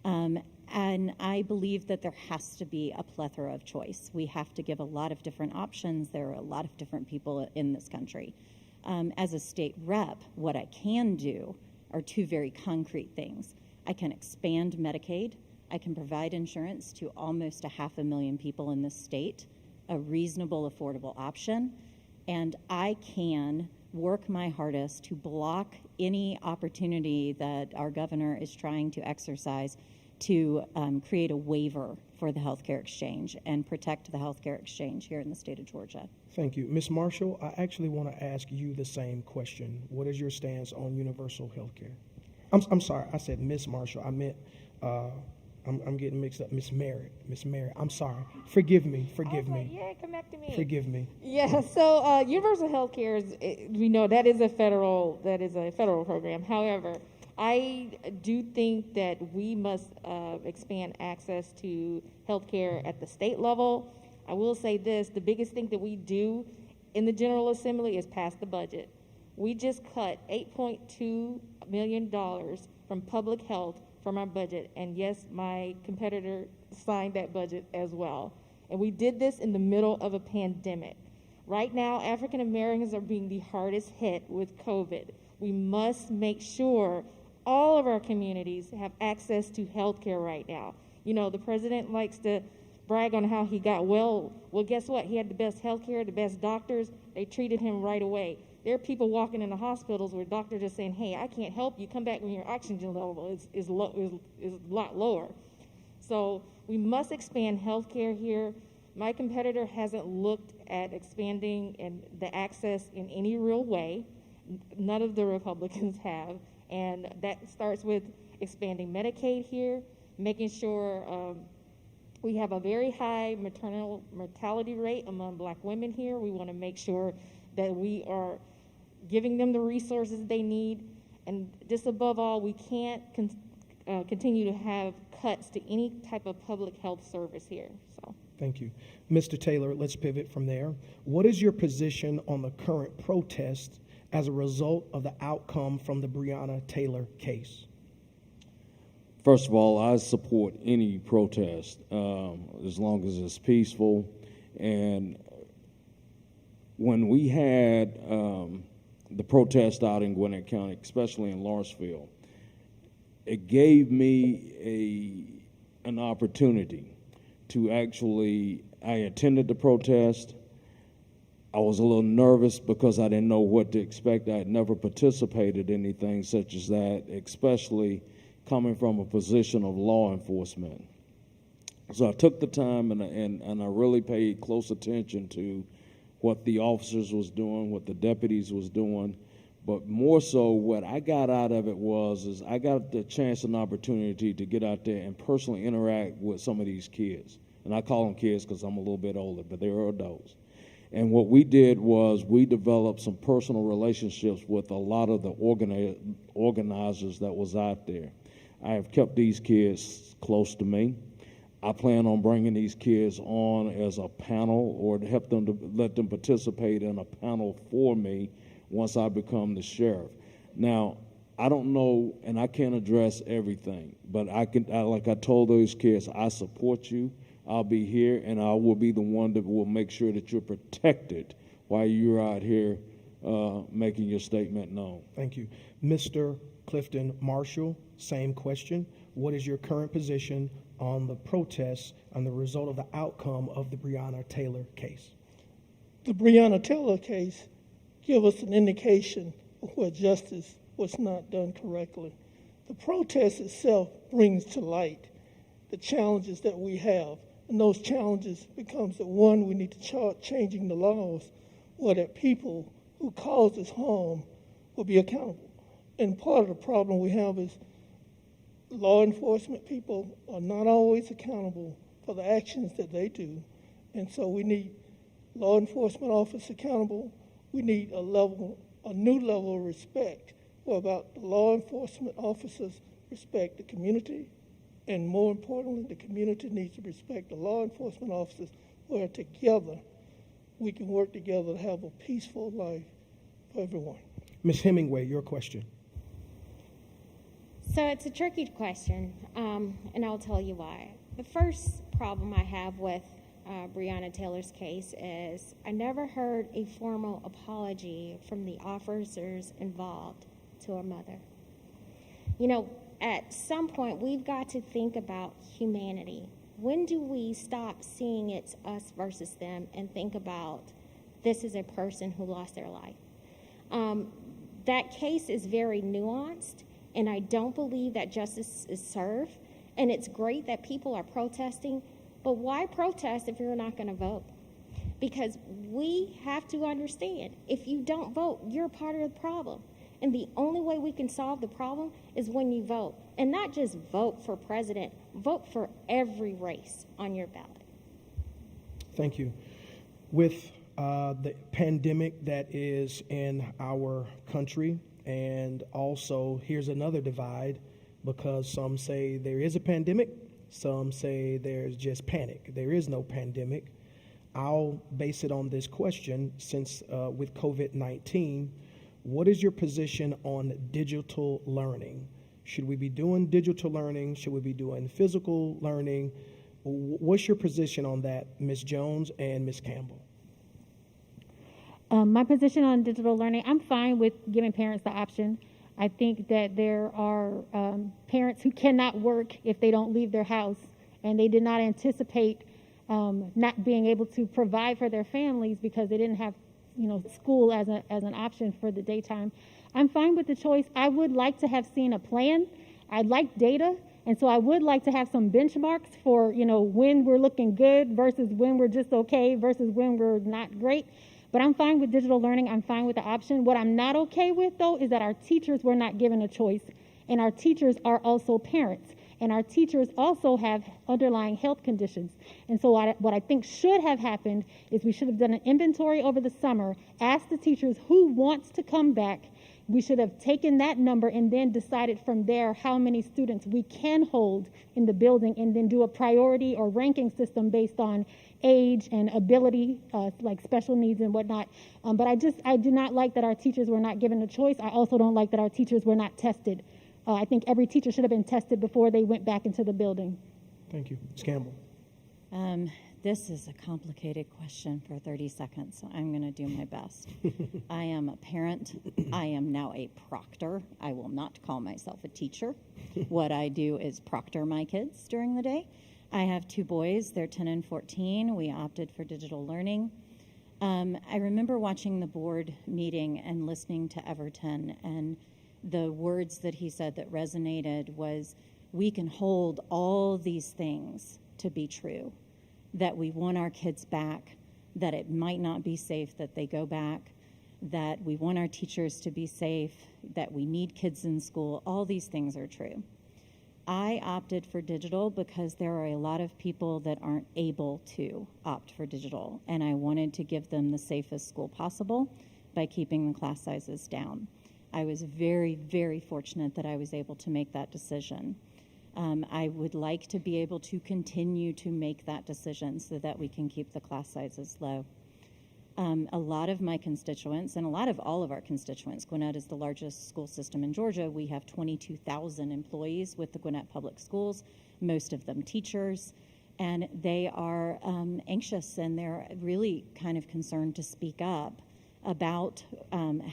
And I believe that there has to be a plethora of choice. We have to give a lot of different options. There are a lot of different people in this country. As a state rep, what I can do are two very concrete things. I can expand Medicaid. I can provide insurance to almost 500,000 people in this state, a reasonable, affordable option. And I can work my hardest to block any opportunity that our governor is trying to exercise to create a waiver for the healthcare exchange and protect the healthcare exchange here in the state of Georgia. Thank you. Ms. Marshall, I actually want to ask you the same question. What is your stance on universal health care? I'm sorry, I said Ms. Marshall. I meant, I'm getting mixed up. Miss Merritt. I'm sorry. Forgive me. Yeah, come back to me. Forgive me. Yeah, so universal health care is, we know that is a federal program. However, I do think that we must expand access to health care at the state level. I will say this, the biggest thing that we do in the General Assembly is pass the budget. We just cut $8.2 million from public health from our budget, and yes, my competitor signed that budget as well. And we did this in the middle of a pandemic. Right now, African Americans are being the hardest hit with COVID. We must make sure all of our communities have access to health care right now. You know, the president likes to brag on how he got well. Well, guess what? He had the best health care, the best doctors. They treated him right away. There are people walking in the hospitals where doctors are saying, hey, I can't help you. Come back when your oxygen level is a lot lower. So we must expand health care here. My competitor hasn't looked at expanding and the access in any real way. None of the Republicans have. And that starts with expanding Medicaid here, making sure we have a very high maternal mortality rate among Black women here. We want to make sure that we are giving them the resources they need. And just above all, we can't continue to have cuts to any type of public health service here. So. Thank you. Mr. Taylor, let's pivot from there. What is your position on the current protest as a result of the outcome from the Breonna Taylor case? First of all, I support any protest as long as it's peaceful. And when we had the protest out in Gwinnett County, especially in Lawrenceville, it gave me an opportunity to actually, I attended the protest. I was a little nervous because I didn't know what to expect. I had never participated in anything such as that, especially coming from a position of law enforcement. So I took the time and I really paid close attention to what the officers was doing, what the deputies was doing. But more so, what I got out of it is I got the chance and opportunity to get out there and personally interact with some of these kids. And I call them kids because I'm a little bit older, but they were adults. And what we did was we developed some personal relationships with a lot of the organizers that was out there. I have kept these kids close to me. I plan on bringing these kids on as a panel or to help them to let them participate in a panel for me once I become the sheriff. Now, I don't know, and I can't address everything, but like I told those kids, I support you. I'll be here, and I will be the one that will make sure that you're protected while you're out here making your statement known. Thank you. Mr. Clifton Marshall, same question. What is your current position on the protests and the result of the outcome of the Breonna Taylor case? The Breonna Taylor case give us an indication of where justice was not done correctly. The protest itself brings to light the challenges that we have, and those challenges becomes that one, we need to start changing the laws where that people who cause this harm will be accountable. And part of the problem we have is law enforcement people are not always accountable for the actions that they do. And so we need law enforcement officers accountable. We need a new level of respect whereby the law enforcement officers respect the community, And more importantly, the community needs to respect the law enforcement officers, where together we can work together to have a peaceful life for everyone. Ms. Hemingway, your question. So it's a tricky question, and I'll tell you why. The first problem I have with Breonna Taylor's case is I never heard a formal apology from the officers involved to her mother. You know, at some point, we've got to think about humanity. When do we stop seeing it's us versus them and think about this is a person who lost their life? That case is very nuanced, and I don't believe that justice is served. And it's great that people are protesting, but why protest if you're not going to vote? Because we have to understand, if you don't vote, you're part of the problem. And the only way we can solve the problem is when you vote. And not just vote for president, vote for every race on your ballot. Thank you. With the pandemic that is in our country, and also here's another divide, because some say there is a pandemic, some say there's just panic. There is no pandemic. I'll base it on this question, since with COVID-19, what is your position on digital learning? Should we be doing digital learning? Should we be doing physical learning? What's your position on that, Ms. Jones and Ms. Campbell? My position on digital learning, I'm fine with giving parents the option. I think that there are parents who cannot work if they don't leave their house, and they did not anticipate not being able to provide for their families because they didn't have, school as an option for the daytime. I'm fine with the choice. I would like to have seen a plan. I'd like data, and so I would like to have some benchmarks for, when we're looking good versus when we're just okay versus when we're not great. But I'm fine with digital learning. I'm fine with the option. What I'm not okay with, though, is that our teachers were not given a choice. And our teachers are also parents. And our teachers also have underlying health conditions. And so what I think should have happened is we should have done an inventory over the summer, asked the teachers who wants to come back. We should have taken that number and then decided from there how many students we can hold in the building, and then do a priority or ranking system based on age and ability, like special needs and whatnot. But I do not like that our teachers were not given a choice. I also don't like that our teachers were not tested. I think every teacher should have been tested before they went back into the building. Thank you. Ms. Campbell. This is a complicated question for 30 seconds, so I'm going to do my best. I am a parent. I am now a proctor. I will not call myself a teacher. What I do is proctor my kids during the day. I have 2 boys. They're 10 and 14. We opted for digital learning. I remember watching the board meeting and listening to Everton, and the words that he said that resonated was, we can hold all these things to be true, that we want our kids back, that it might not be safe that they go back, that we want our teachers to be safe, that we need kids in school. All these things are true. I opted for digital because there are a lot of people that aren't able to opt for digital, and I wanted to give them the safest school possible by keeping the class sizes down. I was very, very fortunate that I was able to make that decision. I would like to be able to continue to make that decision so that we can keep the class sizes low. A lot of my constituents, and a lot of all of our constituents, Gwinnett is the largest school system in Georgia. We have 22,000 employees with the Gwinnett Public Schools, most of them teachers, and they are anxious, and they're really kind of concerned to speak up about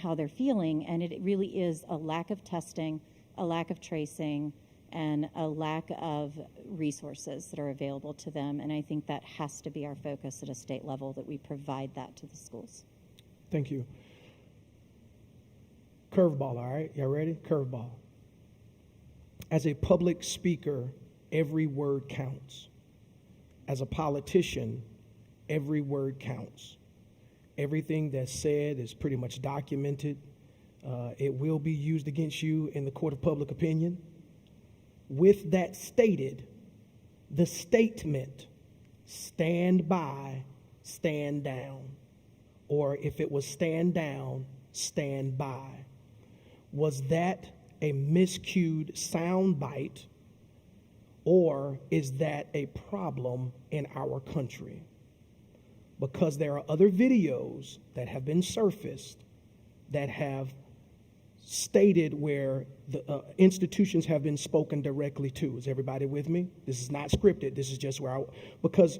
how they're feeling, and it really is a lack of testing, a lack of tracing, and a lack of resources that are available to them. And I think that has to be our focus at a state level, that we provide that to the schools. Thank you. Curveball, all right? Y'all ready? Curveball. As a public speaker, every word counts. As a politician, every word counts. Everything that's said is pretty much documented. It will be used against you in the court of public opinion. With that stated, the statement, stand by, stand down, or if it was stand down, stand by, was that a miscued sound bite, or is that a problem in our country? Because there are other videos that have been surfaced that have stated where the institutions have been spoken directly to. Is everybody with me? This is not scripted. This is just where because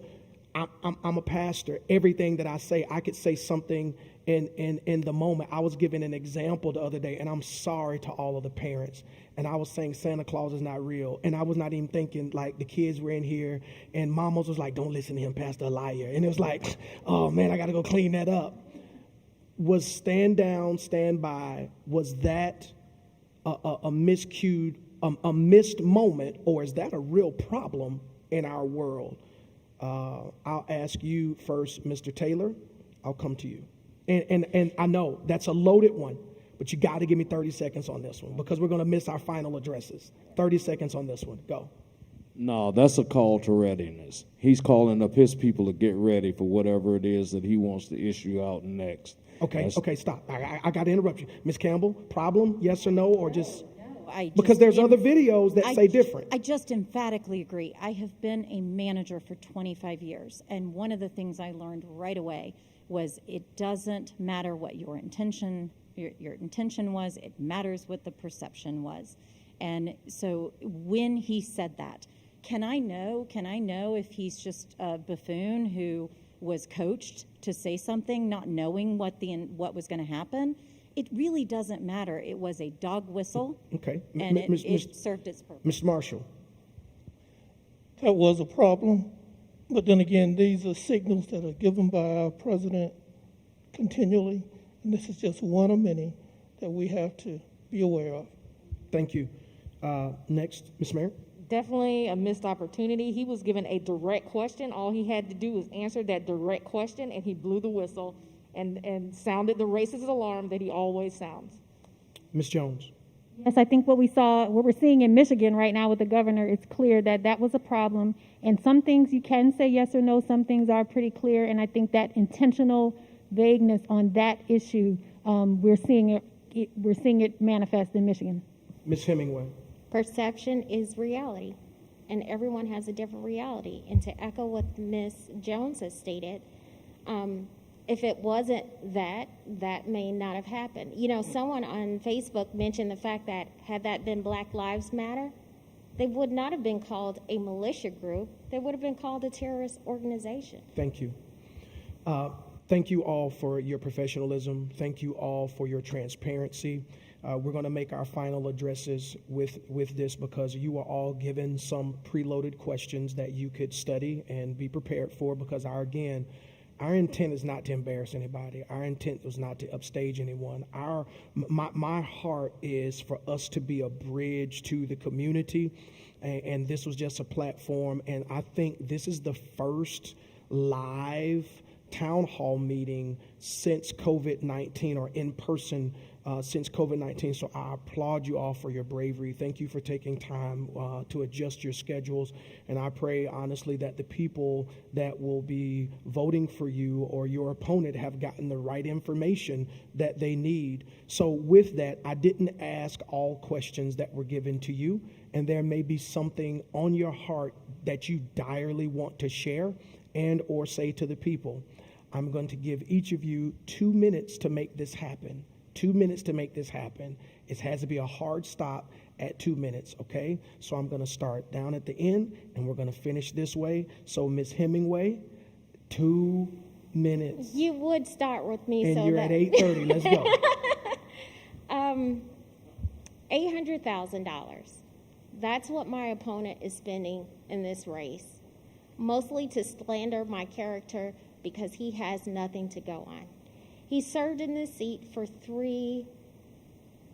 I'm a pastor. Everything that I say, I could say something in the moment. I was giving an example the other day, and I'm sorry to all of the parents. And I was saying Santa Claus is not real. And I was not even thinking, like, the kids were in here, and mamas was like, don't listen to him, Pastor, a liar. And it was like, oh, man, I got to go clean that up. Was stand down, stand by, was that a miscued, a missed moment, or is that a real problem in our world? I'll ask you first, Mr. Taylor. I'll come to you. And I know that's a loaded one, but you got to give me 30 seconds on this one because we're going to miss our final addresses. 30 seconds on this one. Go. No, that's a call to readiness. He's calling up his people to get ready for whatever it is that he wants to issue out next. Okay, stop. I got to interrupt you. Ms. Campbell, problem, yes or no, or just... Because there's other videos that say different. I just emphatically agree. I have been a manager for 25 years, and one of the things I learned right away was it doesn't matter what your intention was, it matters what the perception was. And so when he said that, can I know if he's just a buffoon who was coached to say something not knowing what was going to happen? It really doesn't matter. It was a dog whistle, okay, and it served its purpose. Mr. Marshall. That was a problem, but then again, these are signals that are given by our president continually, and this is just one of many that we have to be aware of. Thank you. Next, Ms. Mayor. Definitely a missed opportunity. He was given a direct question. All he had to do was answer that direct question, and he blew the whistle and sounded the racist alarm that he always sounds. Ms. Jones. Yes, I think what we're seeing in Michigan right now with the governor, it's clear that that was a problem. And some things you can say yes or no, some things are pretty clear. And I think that intentional vagueness on that issue, we're seeing it manifest in Michigan. Ms. Hemingway. Perception is reality, and everyone has a different reality. And to echo what Ms. Jones has stated, if it wasn't that may not have happened. You know, someone on Facebook mentioned the fact that had that been Black Lives Matter, they would not have been called a militia group. They would have been called a terrorist organization. Thank you. Thank you all for your professionalism. Thank you all for your transparency. We're going to make our final addresses with this because you are all given some preloaded questions that you could study and be prepared for because our intent is not to embarrass anybody. Our intent was not to upstage anyone. My heart is for us to be a bridge to the community, and this was just a platform. And I think this is the first live town hall meeting since COVID-19 or in person since COVID-19. So I applaud you all for your bravery. Thank you for taking time to adjust your schedules. And I pray honestly that the people that will be voting for you or your opponent have gotten the right information that they need. So with that, I didn't ask all questions that were given to you. And there may be something on your heart that you direly want to share and or say to the people. I'm going to give each of you 2 minutes to make this happen. 2 minutes to make this happen. It has to be a hard stop at 2 minutes, okay? So I'm going to start down at the end, and we're going to finish this way. So Ms. Hemingway, 2 minutes. You would start with me, and so you're that... at 8:30. Let's go. $800,000. That's what my opponent is spending in this race, mostly to slander my character because he has nothing to go on. He served in this seat for 3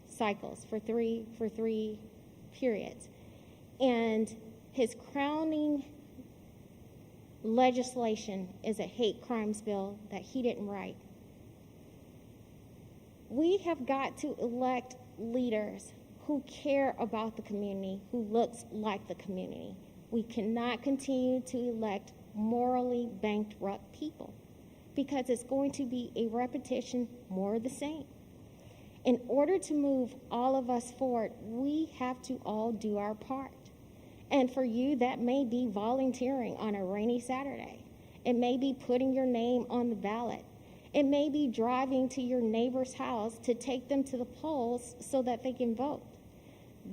cycles, for three periods. And his crowning legislation is a hate crimes bill that he didn't write. We have got to elect leaders who care about the community, who looks like the community. We cannot continue to elect morally bankrupt people because it's going to be a repetition, more of the same. In order to move all of us forward, we have to all do our part. And for you, that may be volunteering on a rainy Saturday. It may be putting your name on the ballot. It may be driving to your neighbor's house to take them to the polls so that they can vote.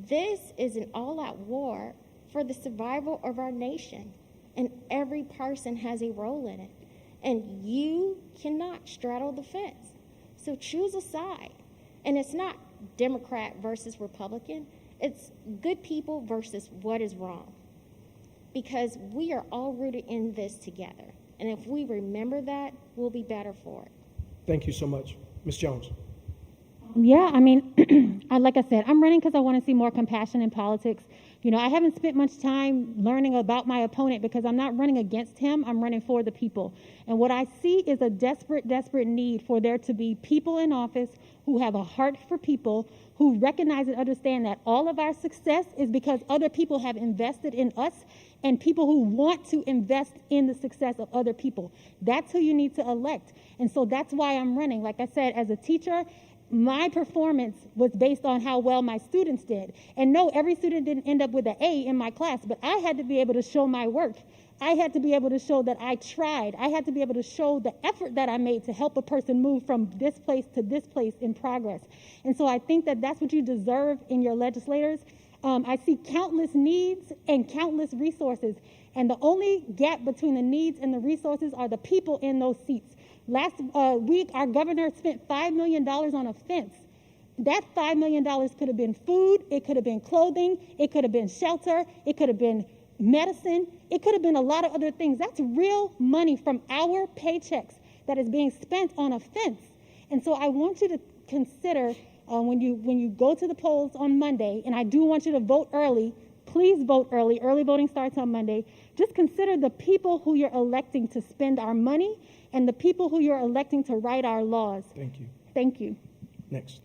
This is an all-out war for the survival of our nation, and every person has a role in it. And you cannot straddle the fence. So choose a side. And it's not Democrat versus Republican. It's good people versus what is wrong. Because we are all rooted in this together. And if we remember that, we'll be better for it. Thank you so much. Ms. Jones. Yeah, I mean, like I said, I'm running because I want to see more compassion in politics. You know, I haven't spent much time learning about my opponent because I'm not running against him. I'm running for the people. And what I see is a desperate, desperate need for there to be people in office who have a heart for people, who recognize and understand that all of our success is because other people have invested in us, and people who want to invest in the success of other people. That's who you need to elect. And so that's why I'm running. Like I said, as a teacher, my performance was based on how well my students did. And no, every student didn't end up with an A in my class, but I had to be able to show my work. I had to be able to show that I tried. I had to be able to show the effort that I made to help a person move from this place to this place in progress. And so I think that that's what you deserve in your legislators. I see countless needs and countless resources. And the only gap between the needs and the resources are the people in those seats. Last week, our governor spent $5 million on a fence. That $5 million could have been food, it could have been clothing, it could have been shelter, it could have been medicine, it could have been a lot of other things. That's real money from our paychecks that is being spent on a fence. And so I want you to consider when you go to the polls on Monday, and I do want you to vote early. Please vote early. Early voting starts on Monday. Just consider the people who you're electing to spend our money and the people who you're electing to write our laws. Thank you. Thank you. Next.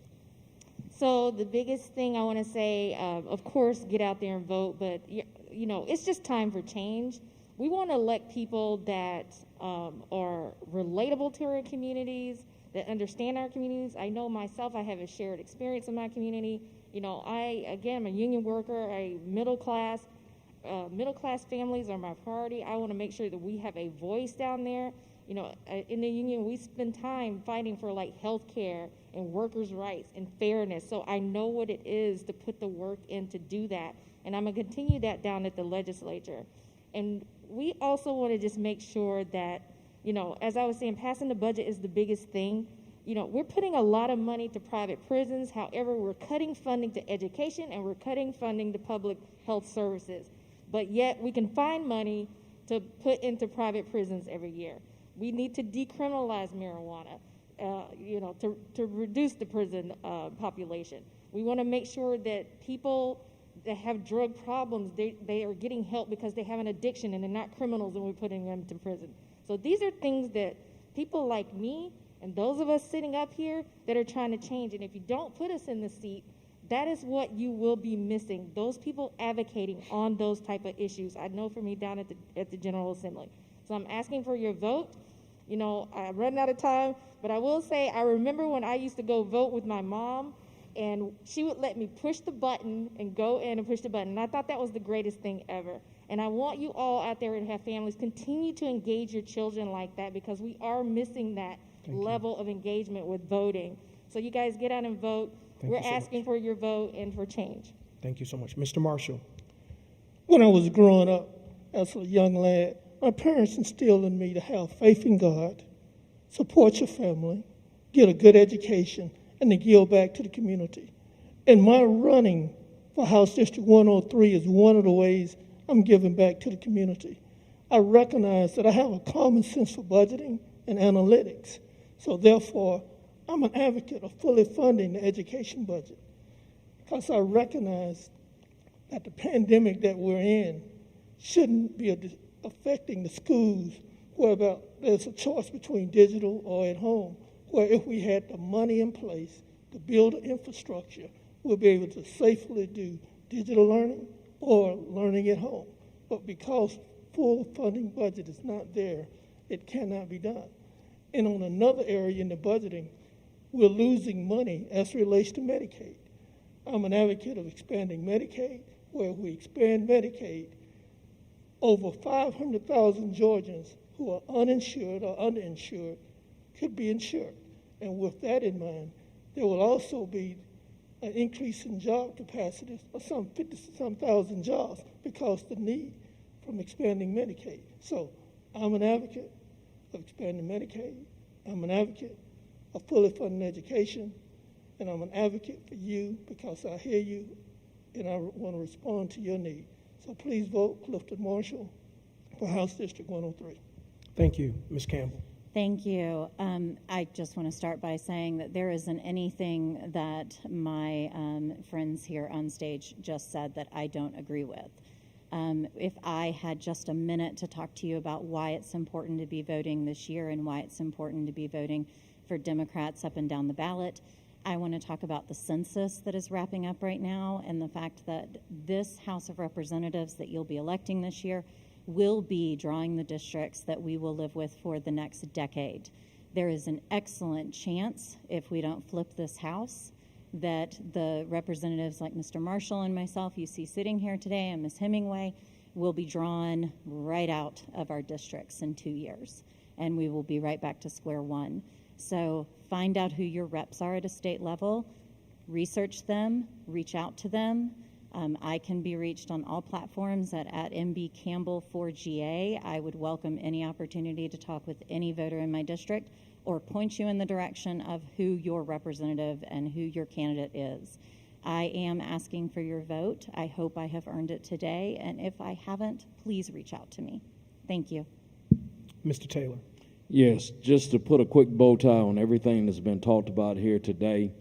So the biggest thing I want to say, of course, get out there and vote, but you know, it's just time for change. We want to elect people that are relatable to our communities, that understand our communities. I know myself, I have a shared experience in my community. You know, I'm a union worker, middle class families are my priority. I want to make sure that we have a voice down there. You know, in the union, we spend time fighting for like health care and workers' rights and fairness. So I know what it is to put the work in to do that. And I'm going to continue that down at the legislature. And we also want to just make sure that, you know, as I was saying, passing the budget is the biggest thing. You know, we're putting a lot of money to private prisons. However, we're cutting funding to education and we're cutting funding to public health services. But yet we can find money to put into private prisons every year. We need to decriminalize marijuana, to reduce the prison population. We want to make sure that people that have drug problems, they are getting help because they have an addiction and they're not criminals and we're putting them to prison. So these are things that people like me and those of us sitting up here that are trying to change. And if you don't put us in the seat, that is what you will be missing, those people advocating on those type of issues. I know for me down at the General Assembly. So I'm asking for your vote. You know, I'm running out of time, but I will say I remember when I used to go vote with my mom, and she would let me push the button and go in and push the button. And I thought that was the greatest thing ever. And I want you all out there and have families continue to engage your children like that because we are missing that level of engagement with voting. So you guys get out and vote. We're asking for your vote and for change. Thank you so much. Mr. Marshall. When I was growing up as a young lad, my parents instilled in me to have faith in God, support your family, get a good education, and to give back to the community. And my running for House District 103 is one of the ways I'm giving back to the community. I recognize that I have a common sense for budgeting and analytics. So therefore, I'm an advocate of fully funding the education budget because I recognize that the pandemic that we're in shouldn't be affecting the schools where there's a choice between digital or at home, where if we had the money in place to build an infrastructure, we'll be able to safely do digital learning or learning at home. But because full funding budget is not there, it cannot be done. And on another area in the budgeting, we're losing money as it relates to Medicaid. I'm an advocate of expanding Medicaid, where we expand Medicaid, over 500,000 Georgians who are uninsured or underinsured could be insured. And with that in mind, there will also be an increase in job capacity of some 50-some thousand jobs because the need from expanding Medicaid. So I'm an advocate of expanding Medicaid. I'm an advocate of fully funding education. And I'm an advocate for you because I hear you and I want to respond to your need. So please vote Clifton Marshall for House District 103. Thank you, Ms. Campbell. Thank you. I just want to start by saying that there isn't anything that my friends here on stage just said that I don't agree with. If I had just a minute to talk to you about why it's important to be voting this year and why it's important to be voting for Democrats up and down the ballot, I want to talk about the census that is wrapping up right now and the fact that this House of Representatives that you'll be electing this year will be drawing the districts that we will live with for the next decade. There is an excellent chance, if we don't flip this House, that the representatives like Mr. Marshall and myself you see sitting here today and Ms. Hemingway will be drawn right out of our districts in 2 years, and we will be right back to square one. So find out who your reps are at a state level, research them, reach out to them. I can be reached on all platforms at mbcampbell4ga. I would welcome any opportunity to talk with any voter in my district or point you in the direction of who your representative and who your candidate is. I am asking for your vote. I hope I have earned it today, and if I haven't, please reach out to me. Thank you. Mr. Taylor. Yes, just to put a quick bow tie on everything that's been talked about here today,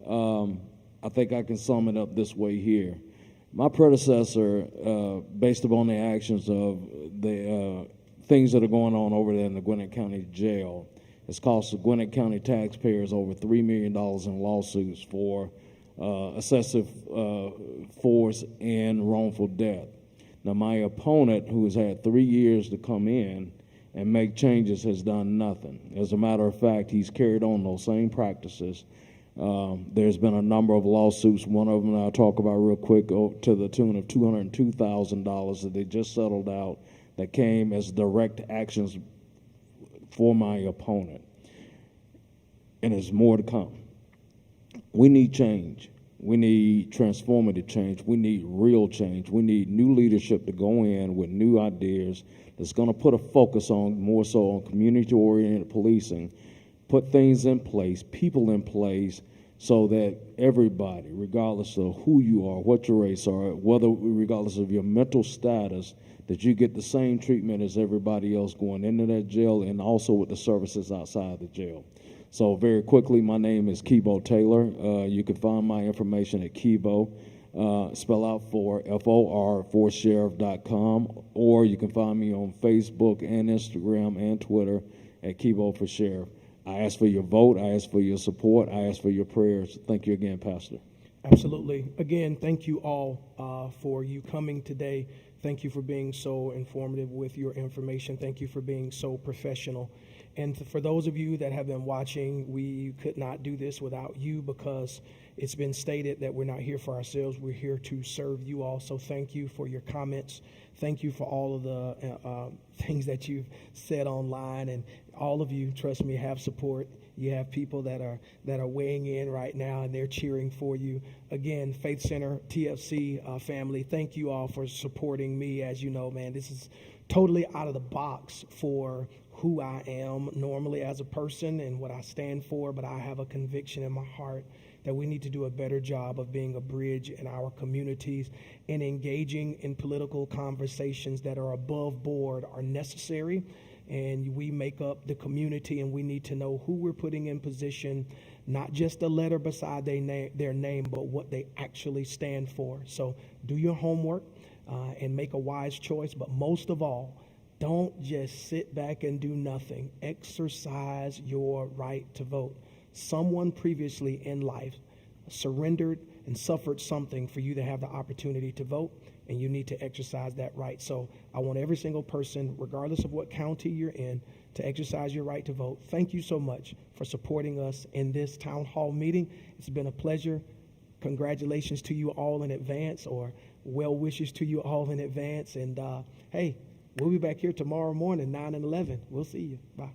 I think I can sum it up this way here. My predecessor, based upon the actions of the things that are going on over there in the Gwinnett County Jail, has cost the Gwinnett County taxpayers over $3 million in lawsuits for excessive force and wrongful death. Now, my opponent, who has had 3 years to come in and make changes, has done nothing. As a matter of fact, he's carried on those same practices. There's been a number of lawsuits. One of them I'll talk about real quick, to the tune of $202,000 that they just settled out that came as direct actions for my opponent. And there's more to come. We need change. We need transformative change. We need real change. We need new leadership to go in with new ideas that's going to put a focus on more so on community-oriented policing, put things in place, people in place, so that everybody, regardless of who you are, what your race are, regardless of your mental status, that you get the same treatment as everybody else going into that jail and also with the services outside the jail. So very quickly, my name is Kibo Taylor. You can find my information at Kibo, spell out for FOR, forsheriff.com, or you can find me on Facebook and Instagram and Twitter at Kibo for Sheriff. I ask for your vote. I ask for your support. I ask for your prayers. Thank you again, Pastor. Absolutely. Again, thank you all for you coming today. Thank you for being so informative with your information. Thank you for being so professional. And for those of you that have been watching, we could not do this without you because it's been stated that we're not here for ourselves. We're here to serve you all. So thank you for your comments. Thank you for all of the things that you've said online. And all of you, trust me, have support. You have people that are weighing in right now, and they're cheering for you. Again, Faith Center, TFC family, thank you all for supporting me. As you know, man, this is totally out of the box for who I am normally as a person and what I stand for, but I have a conviction in my heart that we need to do a better job of being a bridge in our communities and engaging in political conversations that are above board are necessary. And we make up the community, and we need to know who we're putting in position, not just a letter beside their name, but what they actually stand for. So do your homework and make a wise choice. But most of all, don't just sit back and do nothing. Exercise your right to vote. Someone previously in life surrendered and suffered something for you to have the opportunity to vote, and you need to exercise that right. So I want every single person, regardless of what county you're in, to exercise your right to vote. Thank you so much for supporting us in this town hall meeting. It's been a pleasure. congratulations to you all in advance, or well wishes to you all in advance. And hey, we'll be back here tomorrow morning, 9 and 11. We'll see you. Bye.